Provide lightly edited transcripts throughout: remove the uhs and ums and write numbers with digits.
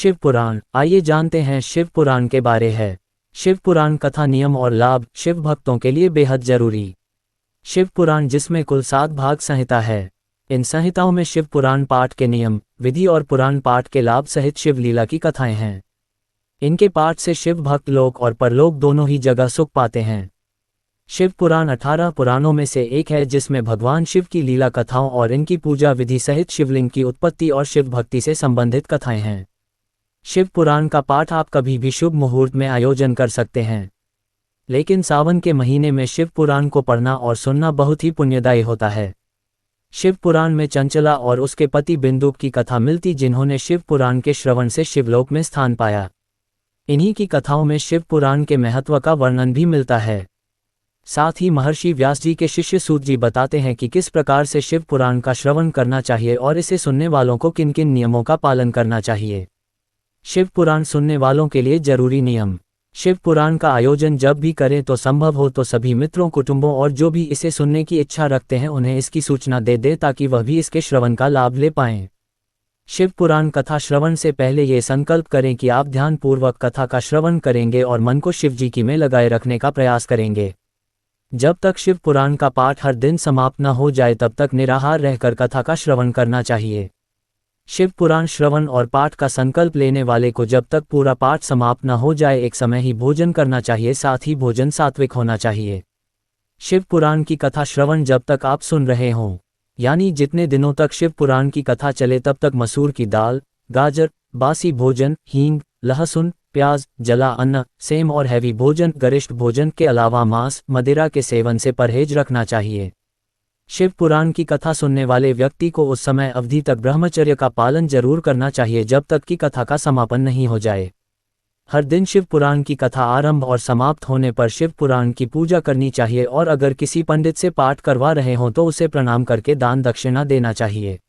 शिव पुराण। आइए जानते हैं शिव पुराण के बारे है। शिव पुराण कथा नियम और लाभ शिव भक्तों के लिए बेहद जरूरी। शिव पुराण, जिसमें कुल 7 भाग संहिता है। इन संहिताओं में शिव पुराण पाठ के नियम, विधि और पुराण पाठ के लाभ सहित शिव लीला की कथाएं हैं। इनके पाठ से शिव भक्त लोक और परलोक दोनों ही जगह सुख पाते हैं। शिव पुराण 18 पुराणों में से एक है, जिसमें भगवान शिव की लीला कथाओं और इनकी पूजा विधि सहित शिवलिंग की उत्पत्ति और शिव भक्ति से संबंधित कथाएं हैं। शिव पुराण का पाठ आप कभी भी शुभ मुहूर्त में आयोजन कर सकते हैं, लेकिन सावन के महीने में शिव पुराण को पढ़ना और सुनना बहुत ही पुण्यदायी होता है। शिव पुराण में चंचला और उसके पति बिंदुक की कथा मिलती, जिन्होंने शिव पुराण के श्रवण से शिवलोक में स्थान पाया। इन्हीं की कथाओं में शिव पुराण के महत्व का वर्णन भी मिलता है। साथ ही महर्षि व्यास जी के शिष्य सूत जी बताते हैं कि किस प्रकार से शिव पुराण का श्रवण करना चाहिए और इसे सुनने वालों को किन किन नियमों का पालन करना चाहिए। शिव पुराण सुनने वालों के लिए जरूरी नियम। शिव पुराण का आयोजन जब भी करें तो संभव हो तो सभी मित्रों, कुटुंबों और जो भी इसे सुनने की इच्छा रखते हैं उन्हें इसकी सूचना दे दे, ताकि वह भी इसके श्रवण का लाभ ले पाएं। शिव पुराण कथा श्रवण से पहले ये संकल्प करें कि आप ध्यानपूर्वक कथा का श्रवण करेंगे और मन को शिव जी की में लगाए रखने का प्रयास करेंगे। जब तक शिव पुराण का पाठ हर दिन समाप्त न हो जाए तब तक निराहार रहकर कथा का श्रवण करना चाहिए। शिव पुराण श्रवण और पाठ का संकल्प लेने वाले को जब तक पूरा पाठ समाप्त न हो जाए एक समय ही भोजन करना चाहिए, साथ ही भोजन सात्विक होना चाहिए। शिव पुराण की कथा श्रवण जब तक आप सुन रहे हों, यानी जितने दिनों तक शिव पुराण की कथा चले, तब तक मसूर की दाल, गाजर, बासी भोजन, हींग, लहसुन, प्याज, जला अन्न, सेम और हैवी भोजन, गरिष्ठ भोजन के अलावा मांस, मदिरा के सेवन से परहेज रखना चाहिए। शिव पुराण की कथा सुनने वाले व्यक्ति को उस समय अवधि तक ब्रह्मचर्य का पालन जरूर करना चाहिए जब तक कि कथा का समापन नहीं हो जाए। हर दिन शिव पुराण की कथा आरंभ और समाप्त होने पर शिव पुराण की पूजा करनी चाहिए और अगर किसी पंडित से पाठ करवा रहे हों तो उसे प्रणाम करके दान दक्षिणा देना चाहिए।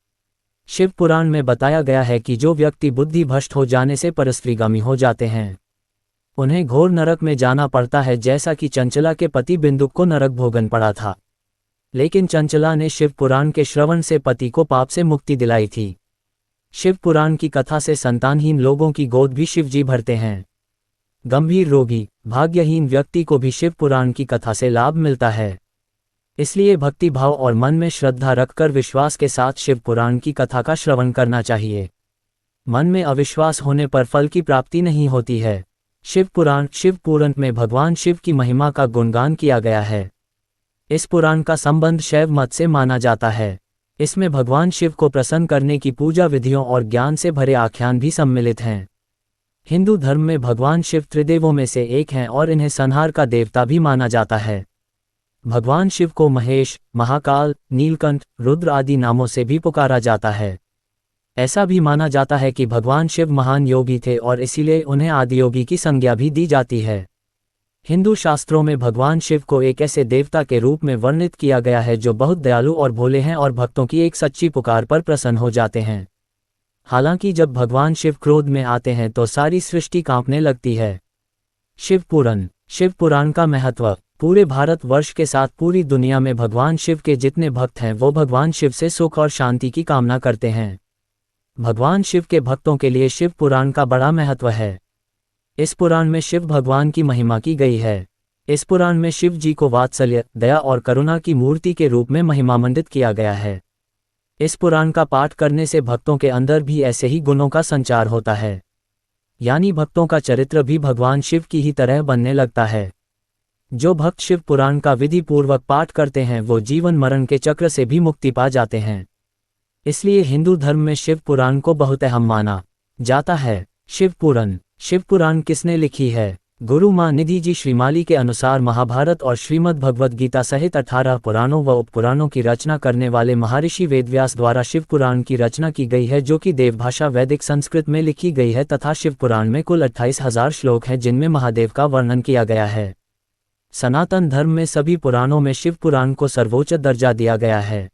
शिव पुराण में बताया गया है कि जो व्यक्ति बुद्धि भ्रष्ट हो जाने से परस्त्रीगामी हो जाते हैं, उन्हें घोर नरक में जाना पड़ता है, जैसा कि चंचला के पति बिंदुक को नरक भोगन पड़ा था। लेकिन चंचला ने शिव पुराण के श्रवण से पति को पाप से मुक्ति दिलाई थी। शिव पुराण की कथा से संतानहीन लोगों की गोद भी शिवजी भरते हैं। गंभीर रोगी, भाग्यहीन व्यक्ति को भी शिव पुराण की कथा से लाभ मिलता है। इसलिए भक्ति भाव और मन में श्रद्धा रखकर विश्वास के साथ शिव पुराण की कथा का श्रवण करना चाहिए। मन में अविश्वास होने पर फल की प्राप्ति नहीं होती है। शिव पुराण शिव पुराण में भगवान शिव की महिमा का गुणगान किया गया है। इस पुराण का संबंध शैव मत से माना जाता है। इसमें भगवान शिव को प्रसन्न करने की पूजा विधियों और ज्ञान से भरे आख्यान भी सम्मिलित हैं। हिंदू धर्म में भगवान शिव त्रिदेवों में से एक हैं और इन्हें संहार का देवता भी माना जाता है। भगवान शिव को महेश, महाकाल, नीलकंठ, रुद्र आदि नामों से भी पुकारा जाता है। ऐसा भी माना जाता है कि भगवान शिव महान योगी थे और इसीलिए उन्हें आदियोगी की संज्ञा भी दी जाती है। हिंदू शास्त्रों में भगवान शिव को एक ऐसे देवता के रूप में वर्णित किया गया है जो बहुत दयालु और भोले हैं और भक्तों की एक सच्ची पुकार पर प्रसन्न हो जाते हैं। हालांकि जब भगवान शिव क्रोध में आते हैं तो सारी सृष्टि कांपने लगती है। शिव पुराण का महत्व। पूरे भारतवर्ष के साथ पूरी दुनिया में भगवान शिव के जितने भक्त हैं वो भगवान शिव से सुख और शांति की कामना करते हैं। भगवान शिव के भक्तों के लिए शिव पुराण का बड़ा महत्व है। इस पुराण में शिव भगवान की महिमा की गई है। इस पुराण में शिव जी को वात्सल्य, दया और करुणा की मूर्ति के रूप में महिमामंडित किया गया है। इस पुराण का पाठ करने से भक्तों के अंदर भी ऐसे ही गुणों का संचार होता है, यानी भक्तों का चरित्र भी भगवान शिव की ही तरह बनने लगता है। जो भक्त शिव पुराण का विधि पूर्वक पाठ करते हैं वो जीवन मरण के चक्र से भी मुक्ति पा जाते हैं। इसलिए हिंदू धर्म में शिव पुराण को बहुत अहम माना जाता है। शिव पुराण किसने लिखी है? गुरु मां निधि जी श्रीमाली के अनुसार महाभारत और श्रीमद् भगवद गीता सहित 18 पुराणों व उपपुराणों की रचना करने वाले महर्षि वेदव्यास द्वारा शिव पुराण की रचना की गई है, जो कि देवभाषा वैदिक संस्कृत में लिखी गई है तथा शिव पुराण में कुल 28,000 श्लोक हैं जिनमें महादेव का वर्णन किया गया है। सनातन धर्म में सभी पुराणों में शिव पुराण को सर्वोच्च दर्जा दिया गया है।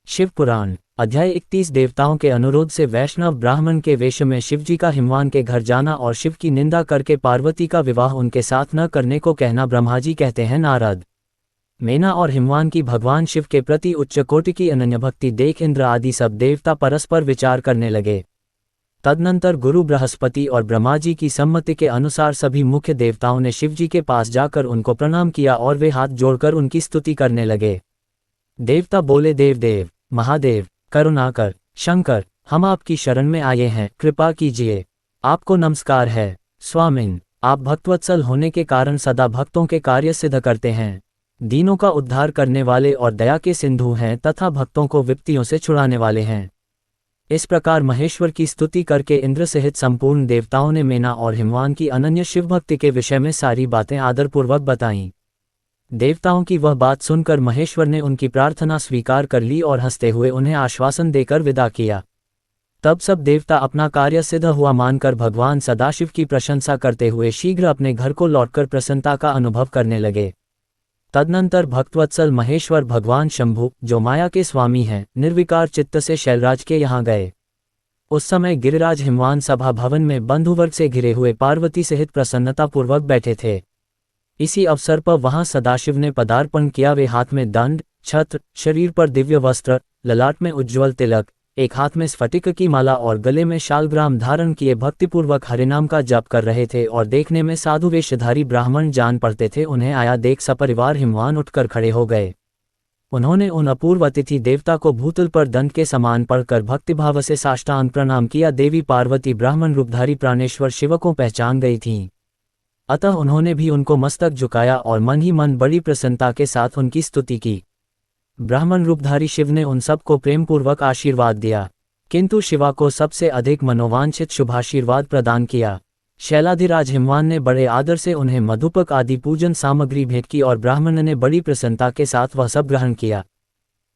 शिव पुराण अध्याय 31 देवताओं के अनुरोध से वैष्णव ब्राह्मण के वेश में शिवजी का हिमवान के घर जाना और शिव की निंदा करके पार्वती का विवाह उनके साथ न करने को कहना। ब्रह्मा जी कहते हैं, नारद, मेना और हिमवान की भगवान शिव के प्रति उच्च कोटि की अनन्य भक्ति देख इंद्र आदि सब देवता परस्पर विचार करने लगे। तदनंतर गुरु बृहस्पति और ब्रह्मा जी की सम्मति के अनुसार सभी मुख्य देवताओं ने शिवजी के पास जाकर उनको प्रणाम किया और वे हाथ जोड़कर उनकी स्तुति करने लगे। देवता बोले, देव, महादेव, करुणाकर, शंकर, हम आपकी शरण में आए हैं, कृपा कीजिए। आपको नमस्कार है। स्वामिन, आप भक्तवत्सल होने के कारण सदा भक्तों के कार्य सिद्ध करते हैं, दीनों का उद्धार करने वाले और दया के सिंधु हैं तथा भक्तों को विपत्तियों से छुड़ाने वाले हैं। इस प्रकार महेश्वर की स्तुति करके इंद्र सहित संपूर्ण देवताओं ने मेना और हिमवान की अनन्य शिव भक्ति के विषय में सारी बातें आदरपूर्वक बताईं। देवताओं की वह बात सुनकर महेश्वर ने उनकी प्रार्थना स्वीकार कर ली और हंसते हुए उन्हें आश्वासन देकर विदा किया। तब सब देवता अपना कार्य सिद्ध हुआ मानकर भगवान सदाशिव की प्रशंसा करते हुए शीघ्र अपने घर को लौटकर प्रसन्नता का अनुभव करने लगे। तदनंतर भक्तवत्सल महेश्वर भगवान शंभु, जो माया के स्वामी हैं, निर्विकार चित्त से शैलराज के यहाँ गए। उस समय गिरिराज हिमवान सभा भवन में बंधुवर्ग से घिरे हुए पार्वती सहित प्रसन्नतापूर्वक बैठे थे। इसी अवसर पर वहां सदाशिव ने पदार्पण किया। वे हाथ में दंड, छत्र, शरीर पर दिव्य वस्त्र, ललाट में उज्ज्वल तिलक, एक हाथ में स्फटिक की माला और गले में शालग्राम धारण किए भक्तिपूर्वक हरिनाम का जप कर रहे थे और देखने में साधु वेशधारी ब्राह्मण जान पड़ते थे। उन्हें आया देख सपरिवार हिमवान उठकर खड़े हो गए। उन्होंने उन अपूर्व अतिथि देवता को भूतल पर दंड के समान पड़कर भक्तिभाव से साष्टांग प्रणाम किया। देवी पार्वती ब्राह्मण रूपधारी प्राणेश्वर शिव को पहचान गई थीं, अतः उन्होंने भी उनको मस्तक झुकाया और मन ही मन बड़ी प्रसन्नता के साथ उनकी स्तुति की। ब्राह्मण रूपधारी शिव ने उन सबको प्रेमपूर्वक आशीर्वाद दिया, किंतु शिवा को सबसे अधिक मनोवांछित शुभाशीर्वाद प्रदान किया। शैलाधिराज हिमवान ने बड़े आदर से उन्हें मधुपक आदि पूजन सामग्री भेंट की और ब्राह्मण ने बड़ी प्रसन्नता के साथ वह सब ग्रहण किया।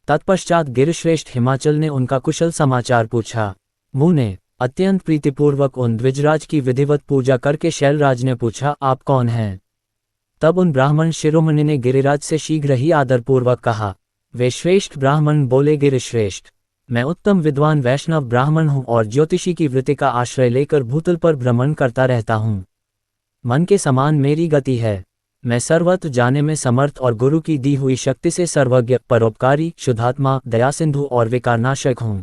तत्पश्चात गिरिश्रेष्ठ हिमाचल ने उनका कुशल समाचार पूछा। मुँह ने अत्यंत प्रीतिपूर्वक उन द्विजराज की विधिवत पूजा करके शैलराज ने पूछा, आप कौन हैं? तब उन ब्राह्मण शिरोमणि ने गिरिराज से शीघ्र ही आदरपूर्वक कहा। वे श्रेष्ठ ब्राह्मण बोले, गिरिश्रेष्ठ, मैं उत्तम विद्वान वैष्णव ब्राह्मण हूँ और ज्योतिषी की वृत्ति का आश्रय लेकर भूतल पर भ्रमण करता रहता हूँ। मन के समान मेरी गति है। मैं सर्वत्र जाने में समर्थ और गुरु की दी हुई शक्ति से सर्वज्ञ, परोपकारी, शुद्धात्मा, दयासिंधु और विकारनाशक हूँ।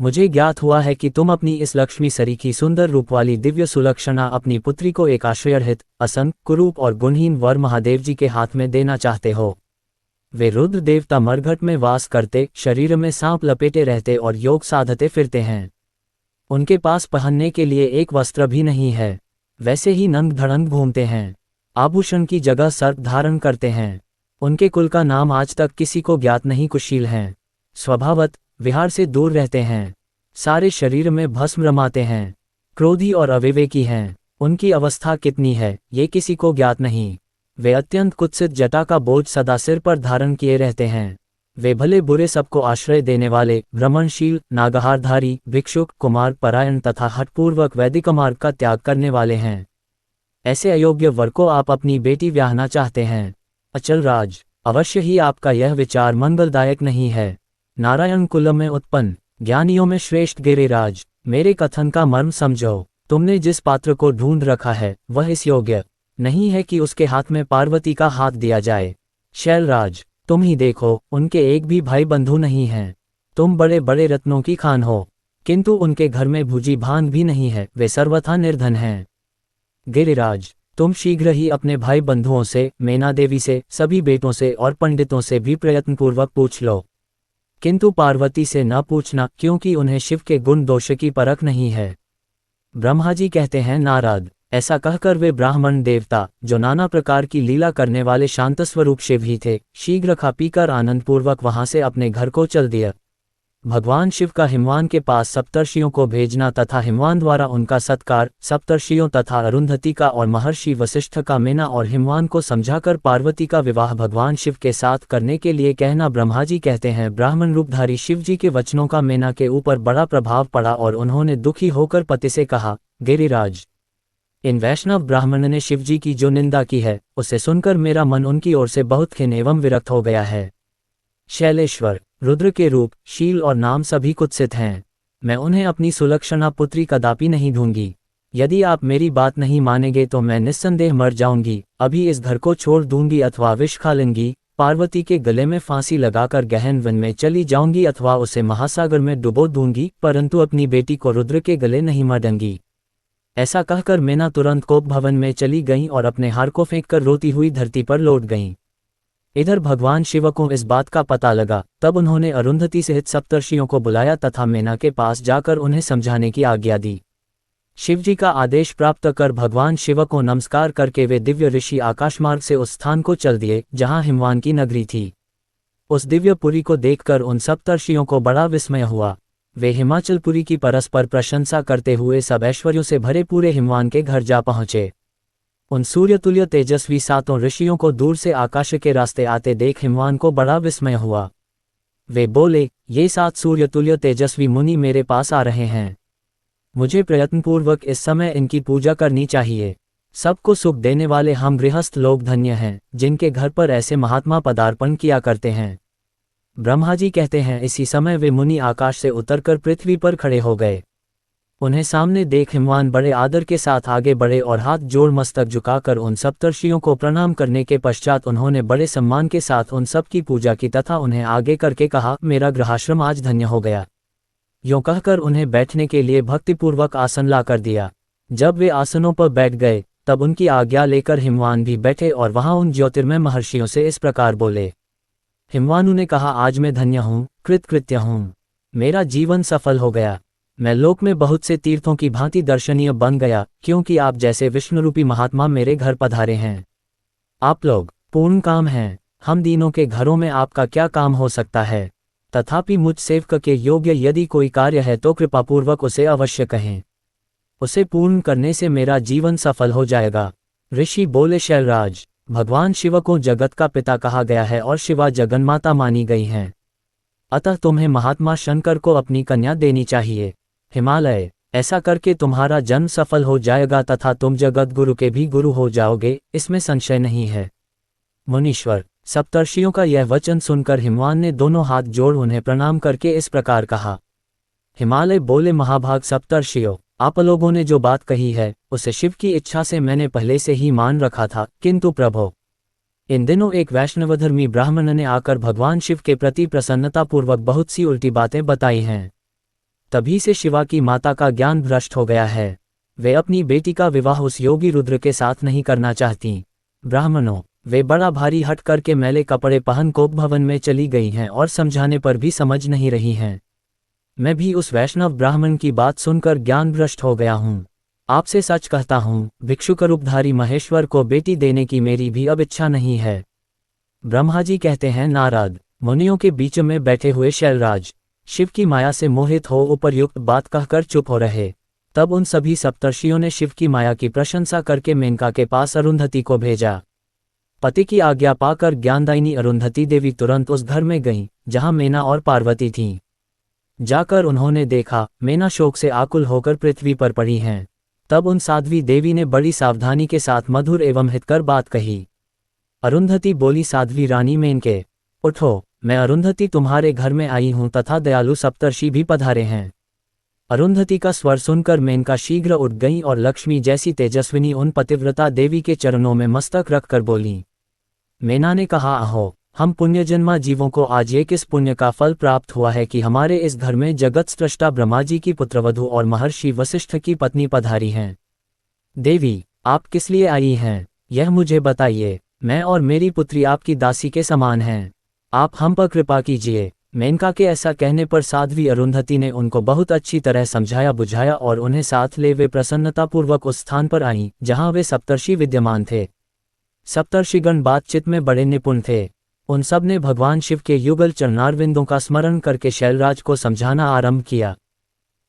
मुझे ज्ञात हुआ है कि तुम अपनी इस लक्ष्मी सरीखी सुंदर रूप वाली दिव्य सुलक्षणा अपनी पुत्री को एक आश्रयरहित, असंग, कुरूप और गुणहीन वर महादेव जी के हाथ में देना चाहते हो। वे रुद्र देवता मरघट में वास करते, शरीर में सांप लपेटे रहते और योग साधते फिरते हैं। उनके पास पहनने के लिए एक वस्त्र भी नहीं है। वैसे ही नंग धड़ंग घूमते हैं। आभूषण की जगह सर्प धारण करते हैं। उनके कुल का नाम आज तक किसी को ज्ञात नहीं। कुशील हैं, स्वभावत विहार से दूर रहते हैं, सारे शरीर में भस्म रमाते हैं, क्रोधी और अविवेकी हैं। उनकी अवस्था कितनी है ये किसी को ज्ञात नहीं। वे अत्यंत कुत्सित जटा का बोझ सदा सिर पर धारण किए रहते हैं। वे भले बुरे सबको आश्रय देने वाले, भ्रमणशील, नागहारधारी, भिक्षुक, कुमार परायण तथा हठपूर्वक वैदिक मार्ग का त्याग करने वाले हैं। ऐसे अयोग्य वर को आप अपनी बेटी ब्याहना चाहते हैं। अचल राज, अवश्य ही आपका यह विचार मंगलदायक नहीं है। नारायण कुल में उत्पन्न, ज्ञानियों में श्रेष्ठ गिरिराज, मेरे कथन का मर्म समझो। तुमने जिस पात्र को ढूंढ रखा है वह इस योग्य नहीं है कि उसके हाथ में पार्वती का हाथ दिया जाए। शैलराज, तुम ही देखो, उनके एक भी भाई बंधु नहीं हैं। तुम बड़े बड़े रत्नों की खान हो, किंतु उनके घर में भूजी भांग भी नहीं है। वे सर्वथा निर्धन हैं। गिरिराज, तुम शीघ्र ही अपने भाई बंधुओं से, मेना देवी से, सभी बेटों से और पंडितों से भी प्रयत्नपूर्वक पूछ लो, किंतु पार्वती से न पूछना, क्योंकि उन्हें शिव के गुण दोष की परख नहीं है। ब्रह्मा जी कहते हैं, नारद। ऐसा कहकर वे ब्राह्मण देवता, जो नाना प्रकार की लीला करने वाले शांत स्वरूप शिव ही थे, शीघ्र खा पीकर आनंदपूर्वक वहां से अपने घर को चल दिया। भगवान शिव का हिमवान के पास सप्तर्षियों को भेजना तथा हिमवान द्वारा उनका सत्कार, सप्तर्षियों तथा अरुंधति का और महर्षि वशिष्ठ का मेना और हिमवान को समझाकर पार्वती का विवाह भगवान शिव के साथ करने के लिए कहना। ब्रह्मा जी कहते हैं, ब्राह्मण रूपधारी शिव जी के वचनों का मेना के ऊपर बड़ा प्रभाव पड़ा और उन्होंने दुखी होकर पति से कहा, गिरिराज, इन वैष्णव ब्राह्मण ने शिव जी की जो निंदा की है, उसे सुनकर मेरा मन उनकी ओर से बहुत खिन्न एवं विरक्त हो गया है। शैलेश्वर, रुद्र के रूप, शील और नाम सभी कुत्सित हैं। मैं उन्हें अपनी सुलक्षणा पुत्री कदापि नहीं दूंगी। यदि आप मेरी बात नहीं मानेंगे तो मैं निस्संदेह मर जाऊंगी, अभी इस घर को छोड़ दूंगी अथवा विष खा लूंगी। पार्वती के गले में फांसी लगाकर गहन वन में चली जाऊंगी अथवा उसे महासागर में डुबो दूंगी, परंतु अपनी बेटी को रुद्र के गले नहीं मरंगी। ऐसा कहकर मेना तुरंत कोप भवन में चली गईं और अपने हार को फेंककर रोती हुई धरती पर लौट गईं। इधर भगवान शिव को इस बात का पता लगा, तब उन्होंने अरुंधति सहित सप्तर्षियों को बुलाया तथा मेना के पास जाकर उन्हें समझाने की आज्ञा दी। शिवजी का आदेश प्राप्त कर भगवान शिव को नमस्कार करके वे दिव्य ऋषि आकाशमार्ग से उस स्थान को चल दिए जहां हिमवान की नगरी थी। उस दिव्यपुरी को देखकर उन सप्तर्षियों को बड़ा विस्मय हुआ। वे हिमाचलपुरी की परस्पर प्रशंसा करते हुए सब ऐश्वर्यों से भरे पूरे हिमवान के घर जा पहुंचे। उन सूर्यतुल्य तेजस्वी सातों ऋषियों को दूर से आकाश के रास्ते आते देख हिमवान को बड़ा विस्मय हुआ। वे बोले, ये 7 सूर्यतुल्य तेजस्वी मुनि मेरे पास आ रहे हैं। मुझे प्रयत्नपूर्वक इस समय इनकी पूजा करनी चाहिए। सबको सुख देने वाले हम गृहस्थ लोग धन्य हैं, जिनके घर पर ऐसे महात्मा पदार्पण किया करते हैं। ब्रह्मा जी कहते हैं, इसी समय वे मुनि आकाश से उतरकर पृथ्वी पर खड़े हो गए। उन्हें सामने देख हिमवान बड़े आदर के साथ आगे बढ़े और हाथ जोड़ मस्तक झुकाकर उन सप्तर्षियों को प्रणाम करने के पश्चात उन्होंने बड़े सम्मान के साथ उन सब की पूजा की तथा उन्हें आगे करके कहा, मेरा गृहाश्रम आज धन्य हो गया। यूं कहकर उन्हें बैठने के लिए भक्तिपूर्वक आसन ला कर दिया। जब वे आसनों पर बैठ गए तब उनकी आज्ञा लेकर हिमवान भी बैठे और वहां उन ज्योतिर्मय महर्षियों से इस प्रकार बोले। हिमवानु ने कहा, आज मैं धन्य हूँ, कृतकृत्य हूँ। मेरा जीवन सफल हो गया। मैं लोक में बहुत से तीर्थों की भांति दर्शनीय बन गया, क्योंकि आप जैसे विष्णुरूपी महात्मा मेरे घर पधारे हैं। आप लोग पूर्ण काम हैं। हम दीनों के घरों में आपका क्या काम हो सकता है? तथापि मुझ सेवक के योग्य यदि कोई कार्य है तो कृपापूर्वक उसे अवश्य कहें। उसे पूर्ण करने से मेरा जीवन सफल हो जाएगा। ऋषि बोले, शैलराज, भगवान शिव को जगत का पिता कहा गया है और शिवा जगन्माता मानी गई हैं। अतः तुम्हें महात्मा शंकर को अपनी कन्या देनी चाहिए। हिमालय, ऐसा करके तुम्हारा जन्म सफल हो जाएगा तथा तुम जगत गुरु के भी गुरु हो जाओगे, इसमें संशय नहीं है। मुनीश्वर, सप्तर्षियों का यह वचन सुनकर हिमवान ने दोनों हाथ जोड़ उन्हें प्रणाम करके इस प्रकार कहा। हिमालय बोले, महाभाग सप्तर्षियों, आप लोगों ने जो बात कही है उसे शिव की इच्छा से मैंने पहले से ही मान रखा था, किंतु प्रभो, इन दिनों एक वैष्णवधर्मी ब्राह्मण ने आकर भगवान शिव के प्रति प्रसन्नतापूर्वक बहुत सी उल्टी बातें बताई हैं। तभी से शिवा की माता का ज्ञान भ्रष्ट हो गया है। वे अपनी बेटी का विवाह उस योगी रुद्र के साथ नहीं करना चाहती। ब्राह्मणों, वे बड़ा भारी हट करके मैले कपड़े पहन कोप भवन में चली गई हैं और समझाने पर भी समझ नहीं रही हैं। मैं भी उस वैष्णव ब्राह्मण की बात सुनकर ज्ञान भ्रष्ट हो गया हूँ। आपसे सच कहता हूँ, भिक्षुक रूपधारी महेश्वर को बेटी देने की मेरी भी अब इच्छा नहीं है। ब्रह्मा जी कहते हैं, नारद, मुनियों के बीच में बैठे हुए शैलराज शिव की माया से मोहित हो उपर्युक्त बात कहकर चुप हो रहे। तब उन सभी सप्तर्षियों ने शिव की माया की प्रशंसा करके मेनका के पास अरुंधति को भेजा। पति की आज्ञा पाकर ज्ञानदायिनी अरुंधति देवी तुरंत उस घर में गईं जहां मेना और पार्वती थीं। जाकर उन्होंने देखा मेना शोक से आकुल होकर पृथ्वी पर पड़ी हैं। तब उन साध्वी देवी ने बड़ी सावधानी के साथ मधुर एवं हितकर बात कही। अरुंधति बोली, साध्वी रानी मेनके, उठो, मैं अरुंधति तुम्हारे घर में आई हूं तथा दयालु सप्तर्षि भी पधारे हैं। अरुंधति का स्वर सुनकर मेनका शीघ्र उठ गई और लक्ष्मी जैसी तेजस्विनी उन पतिव्रता देवी के चरणों में मस्तक रखकर बोली। मेना ने कहा, अहो, हम पुण्यजन्मा जीवों को आज ये किस पुण्य का फल प्राप्त हुआ है कि हमारे इस घर में जगत स्रष्टा ब्रह्मा जी की पुत्रवधू और महर्षि वशिष्ठ की पत्नी पधारी हैं। देवी, आप किस लिए आई हैं, यह मुझे बताइए। मैं और मेरी पुत्री आपकी दासी के समान हैं। आप हम पर कृपा कीजिए। मेनका के ऐसा कहने पर साध्वी अरुंधति ने उनको बहुत अच्छी तरह समझाया बुझाया और उन्हें साथ ले वे प्रसन्नतापूर्वक उस स्थान पर आईं जहां वे सप्तर्षि विद्यमान थे। सप्तर्षिगण बातचीत में बड़े निपुण थे। उन सब ने भगवान शिव के युगल चरणारविंदों का स्मरण करके शैलराज को समझाना आरंभ किया।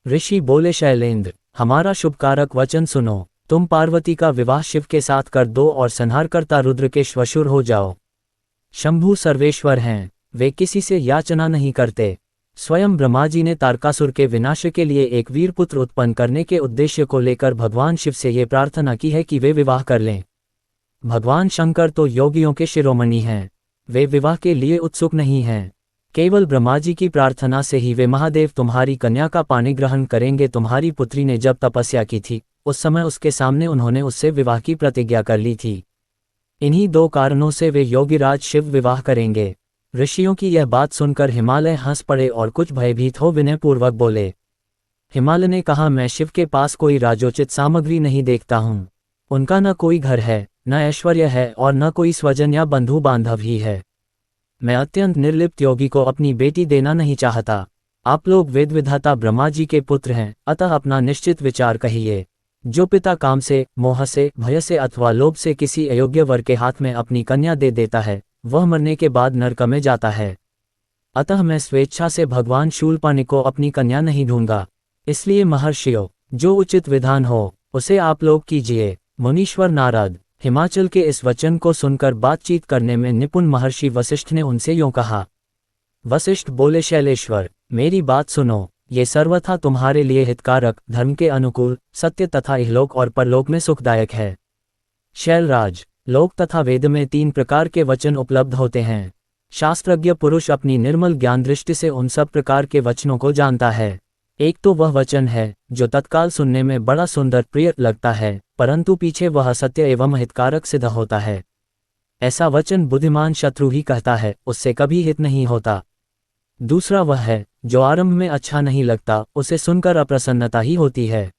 ऋषि बोले, शैलेंद्र, हमारा शुभकारक वचन सुनो। तुम पार्वती का विवाह शिव के साथ कर दो और संहारकर्ता रुद्र के श्वशुर हो जाओ। शंभु सर्वेश्वर हैं, वे किसी से याचना नहीं करते। स्वयं ब्रह्मा जी ने तारकासुर के विनाश के लिए एक वीर पुत्र उत्पन्न करने के उद्देश्य को लेकर भगवान शिव से ये प्रार्थना की है कि वे विवाह कर लें। भगवान शंकर तो योगियों के शिरोमणि हैं, वे विवाह के लिए उत्सुक नहीं हैं। केवल ब्रह्मा जी की प्रार्थना से ही वे महादेव तुम्हारी कन्या का पाणी ग्रहण करेंगे। तुम्हारी पुत्री ने जब तपस्या की थी उस समय उसके सामने उन्होंने उससे विवाह की प्रतिज्ञा कर ली थी। इन्हीं 2 कारणों से वे योगीराज शिव विवाह करेंगे। ऋषियों की यह बात सुनकर हिमालय हंस पड़े और कुछ भयभीत हो विनयपूर्वक बोले। हिमालय ने कहा, मैं शिव के पास कोई राजोचित सामग्री नहीं देखता हूँ। उनका न कोई घर है, न ऐश्वर्य है और न कोई स्वजन या बंधु बांधव ही है। मैं अत्यंत निर्लिप्त योगी को अपनी बेटी देना नहीं चाहता। आप लोग वेद विधाता ब्रह्मा जी के पुत्र हैं, अतः अपना निश्चित विचार कहिए। जो पिता काम से, मोह से, भय से अथवा लोभ से किसी अयोग्य वर के हाथ में अपनी कन्या दे देता है, वह मरने के बाद नरक में जाता है। अतः मैं स्वेच्छा से भगवान शूलपाणि को अपनी कन्या नहीं ढूंढूंगा। इसलिए महर्षियों, जो उचित विधान हो उसे आप लोग कीजिए। मुनीश्वर नारद। हिमाचल के इस वचन को सुनकर बातचीत करने में निपुण महर्षि वशिष्ठ ने उनसे यूं कहा। वशिष्ठ बोले, शैलेश्वर, मेरी बात सुनो। ये सर्वथा तुम्हारे लिए हितकारक, धर्म के अनुकूल, सत्य तथा इहलोक और परलोक में सुखदायक है। शैलराज, लोक तथा वेद में 3 प्रकार के वचन उपलब्ध होते हैं। शास्त्रज्ञ पुरुष अपनी निर्मल ज्ञान दृष्टि से उन सब प्रकार के वचनों को जानता है। एक तो वह वचन है जो तत्काल सुनने में बड़ा सुंदर प्रिय लगता है, परंतु पीछे वह सत्य एवं हितकारक सिद्ध होता है। ऐसा वचन बुद्धिमान शत्रु ही कहता है, उससे कभी हित नहीं होता। दूसरा वह है जो आरंभ में अच्छा नहीं लगता, उसे सुनकर अप्रसन्नता ही होती है,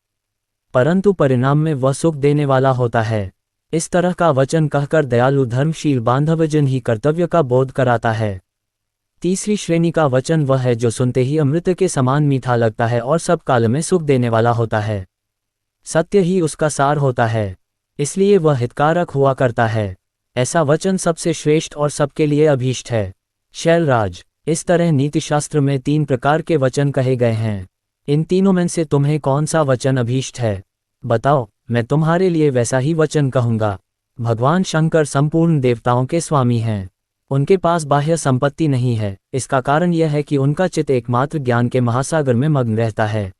परंतु परिणाम में वह सुख देने वाला होता है। इस तरह का वचन कहकर दयालु धर्मशील बांधवजन ही कर्तव्य का बोध कराता है। तीसरी श्रेणी का वचन वह है जो सुनते ही अमृत के समान मीठा लगता है और सब काल में सुख देने वाला होता है। सत्य ही उसका सार होता है, इसलिए वह हितकारक हुआ करता है। ऐसा वचन सबसे श्रेष्ठ और सबके लिए अभीष्ट है। शैलराज, इस तरह नीतिशास्त्र में 3 प्रकार के वचन कहे गए हैं। इन तीनों में से तुम्हें कौन सा वचन अभीष्ट है? बताओ, मैं तुम्हारे लिए वैसा ही वचन कहूँगा। भगवान शंकर संपूर्ण देवताओं के स्वामी हैं। उनके पास बाह्य संपत्ति नहीं है। इसका कारण यह है कि उनका चित्त एकमात्र ज्ञान के महासागर में मग्न रहता है।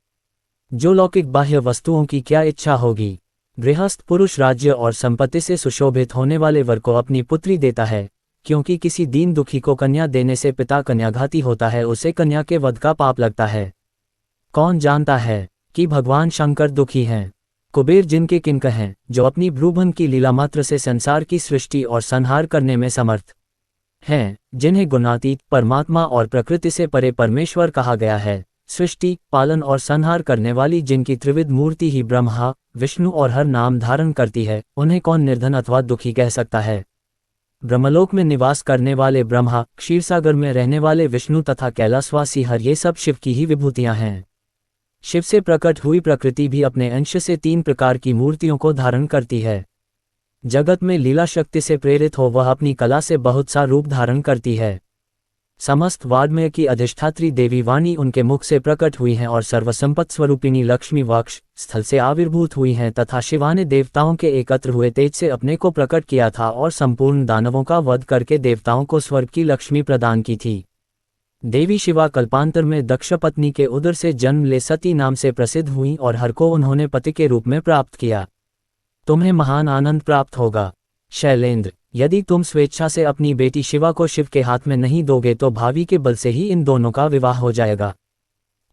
जो लौकिक बाह्य वस्तुओं की क्या इच्छा होगी। गृहस्थ पुरुष राज्य और संपत्ति से सुशोभित होने वाले वर को अपनी पुत्री देता है, क्योंकि किसी दीन दुखी को कन्या देने से पिता कन्याघाती होता है, उसे कन्या के वध का पाप लगता है। कौन जानता है कि भगवान शंकर दुखी हैं? कुबेर जिनके किंकर हैं, जो अपनी भ्रूभन की लीला मात्र से संसार की सृष्टि और संहार करने में समर्थ हैं, जिन्हें गुणातीत परमात्मा और प्रकृति से परे परमेश्वर कहा गया है, सृष्टि, पालन और संहार करने वाली जिनकी त्रिविध मूर्ति ही ब्रह्मा, विष्णु और हर नाम धारण करती है, उन्हें कौन निर्धन अथवा दुखी कह सकता है? ब्रह्मलोक में निवास करने वाले ब्रह्मा, क्षीरसागर में रहने वाले विष्णु तथा कैलाशवासी हर, ये सब शिव की ही विभूतियां हैं। शिव से प्रकट हुई प्रकृति भी अपने अंश से 3 प्रकार की मूर्तियों को धारण करती है। जगत में लीला शक्ति से प्रेरित हो वह अपनी कला से बहुत सा रूप धारण करती है। समस्त वाग्मय की अधिष्ठात्री देवी वाणी उनके मुख से प्रकट हुई हैं और सर्वसंपत् स्वरूपिणी लक्ष्मी वक्ष स्थल से आविर्भूत हुई हैं तथा शिवा ने देवताओं के एकत्र हुए तेज से अपने को प्रकट किया था और संपूर्ण दानवों का वध करके देवताओं को स्वर्ग की लक्ष्मी प्रदान की थी। देवी शिवा कल्पांतर में दक्ष पत्नी के उदर से जन्म ले सती नाम से प्रसिद्ध हुई और हर को उन्होंने पति के रूप में प्राप्त किया। तुम्हें महान आनंद प्राप्त होगा। शैलेंद्र, यदि तुम स्वेच्छा से अपनी बेटी शिवा को शिव के हाथ में नहीं दोगे तो भावी के बल से ही इन दोनों का विवाह हो जाएगा।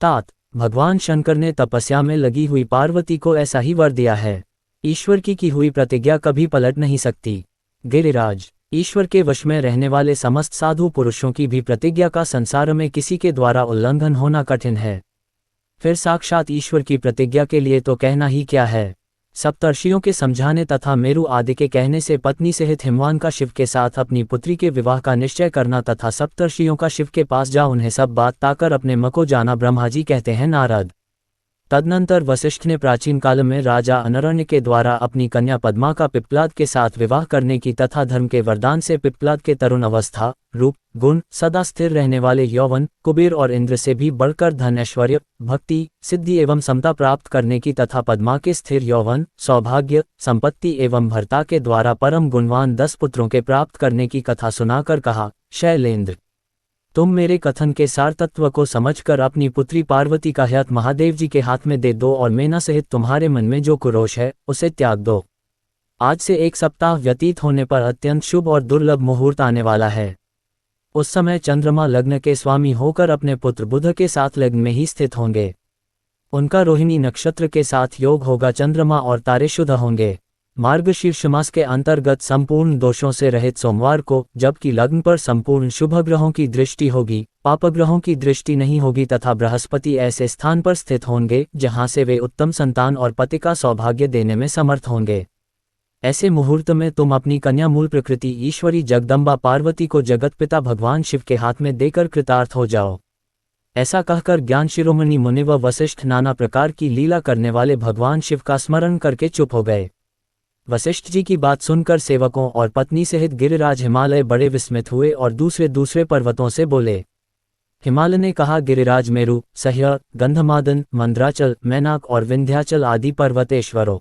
तात, भगवान शंकर ने तपस्या में लगी हुई पार्वती को ऐसा ही वर दिया है। ईश्वर की हुई प्रतिज्ञा कभी पलट नहीं सकती। गिरिराज, ईश्वर के वश में रहने वाले समस्त साधु पुरुषों की भी प्रतिज्ञा का संसार में किसी के द्वारा उल्लंघन होना कठिन है। फिर साक्षात ईश्वर की प्रतिज्ञा के लिए तो कहना ही क्या है। सप्तर्षियों के समझाने तथा मेरु आदि के कहने से पत्नी सहित हिमवान का शिव के साथ अपनी पुत्री के विवाह का निश्चय करना तथा सप्तर्षियों का शिव के पास जा उन्हें सब बात ताकर अपने मको जाना ब्रह्मा जी कहते हैं नारद। तदनंतर वशिष्ठ ने प्राचीन काल में राजा अनरण्य के द्वारा अपनी कन्या पद्मा का पिप्पलाद के साथ विवाह करने की तथा धर्म के वरदान से पिप्पलाद के तरुण अवस्था, रूप, गुण, सदा स्थिर रहने वाले यौवन, कुबेर और इंद्र से भी बढ़कर धन, ऐश्वर्य, भक्ति, सिद्धि एवं समता प्राप्त करने की तथा पद्मा के स्थिर यौवन, सौभाग्य, संपत्ति एवं भर्ता के द्वारा परम गुणवान 10 पुत्रों के प्राप्त करने की कथा सुनाकर कहा, शैलेंद्र, तुम मेरे कथन के सार तत्व को समझकर अपनी पुत्री पार्वती का हाथ महादेव जी के हाथ में दे दो और मेना सहित तुम्हारे मन में जो कुरोष है उसे त्याग दो। आज से 1 सप्ताह व्यतीत होने पर अत्यंत शुभ और दुर्लभ मुहूर्त आने वाला है। उस समय चंद्रमा लग्न के स्वामी होकर अपने पुत्र बुध के साथ लग्न में ही स्थित होंगे। उनका रोहिणी नक्षत्र के साथ योग होगा। चंद्रमा और तारे शुद्ध होंगे। मार्गशीर्ष मास के अंतर्गत संपूर्ण दोषों से रहित सोमवार को, जबकि लग्न पर संपूर्ण शुभ ग्रहों की दृष्टि होगी, पापग्रहों की दृष्टि नहीं होगी तथा बृहस्पति ऐसे स्थान पर स्थित होंगे जहां से वे उत्तम संतान और पति का सौभाग्य देने में समर्थ होंगे। ऐसे मुहूर्त में तुम अपनी कन्या मूल प्रकृति ईश्वरी जगदम्बा पार्वती को जगतपिता भगवान शिव के हाथ में देकर कृतार्थ हो जाओ। ऐसा कहकर ज्ञान शिरोमणि मुनि व वशिष्ठ नाना प्रकार की लीला करने वाले भगवान शिव का स्मरण करके चुप हो गए। वशिष्ठ जी की बात सुनकर सेवकों और पत्नी सहित गिरिराज हिमालय बड़े विस्मित हुए और दूसरे दूसरे पर्वतों से बोले। हिमालय ने कहा, गिरिराज मेरु, सह्य, गंधमादन, मंद्राचल, मैनाक और विंध्याचल आदि पर्वतेश्वरों,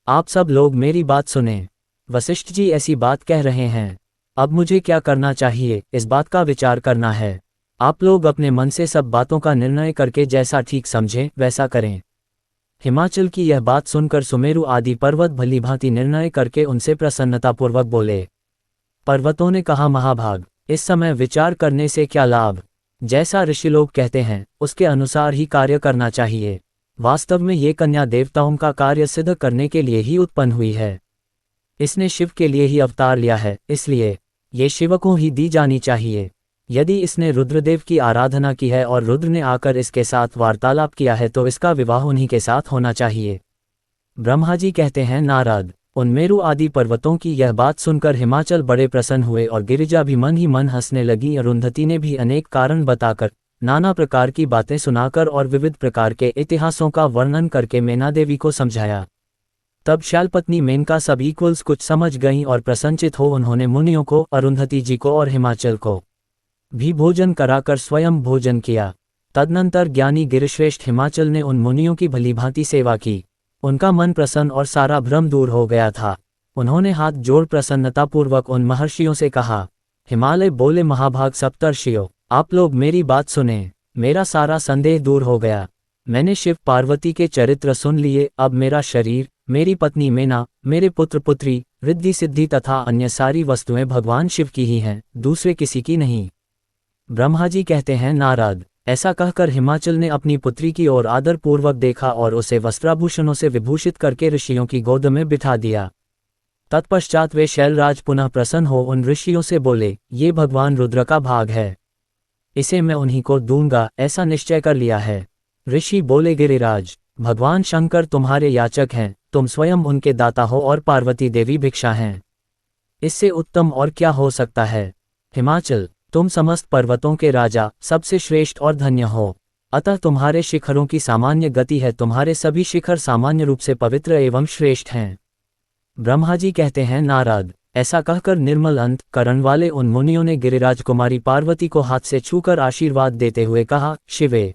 आप सब लोग मेरी बात सुने। वशिष्ठ जी ऐसी बात कह रहे हैं, अब मुझे क्या करना चाहिए, इस बात का विचार करना है। आप लोग अपने मन से सब बातों का निर्णय करके जैसा ठीक समझें वैसा करें। हिमाचल की यह बात सुनकर सुमेरु आदि पर्वत भलीभांति निर्णय करके उनसे प्रसन्नतापूर्वक बोले। पर्वतों ने कहा, महाभाग, इस समय विचार करने से क्या लाभ, जैसा ऋषि लोग कहते हैं उसके अनुसार ही कार्य करना चाहिए। वास्तव में ये कन्या देवताओं का कार्य सिद्ध करने के लिए ही उत्पन्न हुई है। इसने शिव के लिए ही अवतार लिया है, इसलिए ये शिव को ही दी जानी चाहिए। यदि इसने रुद्रदेव की आराधना की है और रुद्र ने आकर इसके साथ वार्तालाप किया है तो इसका विवाह उन्हीं के साथ होना चाहिए। ब्रह्मा जी कहते हैं, नारद, उन मेरु आदि पर्वतों की यह बात सुनकर हिमाचल बड़े प्रसन्न हुए और गिरिजा भी मन ही मन हंसने लगी। अरुंधति ने भी अनेक कारण बताकर, नाना प्रकार की बातें सुनाकर और विविध प्रकार के इतिहासों का वर्णन करके मैना देवी को समझाया। तब शैलपत्नी मेनका सभी कुछ समझ गईं और प्रसन्नचित हो उन्होंने मुनियों को, अरुंधति जी को और हिमाचल को भी भोजन कराकर स्वयं भोजन किया। तदनंतर ज्ञानी गिरिश्रेष्ठ हिमाचल ने उन मुनियों की भलीभांति सेवा की। उनका मन प्रसन्न और सारा भ्रम दूर हो गया था। उन्होंने हाथ जोड़ प्रसन्नतापूर्वक उन महर्षियों से कहा। हिमालय बोले, महाभाग सप्तर्षियों, आप लोग मेरी बात सुने, मेरा सारा संदेह दूर हो गया। मैंने शिव पार्वती के चरित्र सुन लिए। अब मेरा शरीर, मेरी पत्नी मेना, मेरे पुत्र पुत्री, रिद्धि सिद्धि तथा अन्य सारी वस्तुएं भगवान शिव की ही हैं, दूसरे किसी की नहीं। ब्रह्मा जी कहते हैं, नारद, ऐसा कहकर हिमाचल ने अपनी पुत्री की ओर आदर पूर्वक देखा और उसे वस्त्राभूषणों से विभूषित करके ऋषियों की गोद में बिठा दिया। तत्पश्चात वे शैलराज पुनः प्रसन्न हो उन ऋषियों से बोले, ये भगवान रुद्र का भाग है, इसे मैं उन्हीं को दूंगा, ऐसा निश्चय कर लिया है। ऋषि बोले, गिरिराज, भगवान शंकर तुम्हारे याचक हैं, तुम स्वयं उनके दाता हो और पार्वती देवी भिक्षा हैं। इससे उत्तम और क्या हो सकता है। हिमाचल, तुम समस्त पर्वतों के राजा, सबसे श्रेष्ठ और धन्य हो, अतः तुम्हारे शिखरों की सामान्य गति है, तुम्हारे सभी शिखर सामान्य रूप से पवित्र एवं श्रेष्ठ हैं। ब्रह्मा जी कहते हैं, नारद, ऐसा कहकर निर्मल अंत करण वाले उन मुनियों ने गिरिराज कुमारी पार्वती को हाथ से छूकर आशीर्वाद देते हुए कहा, शिवे,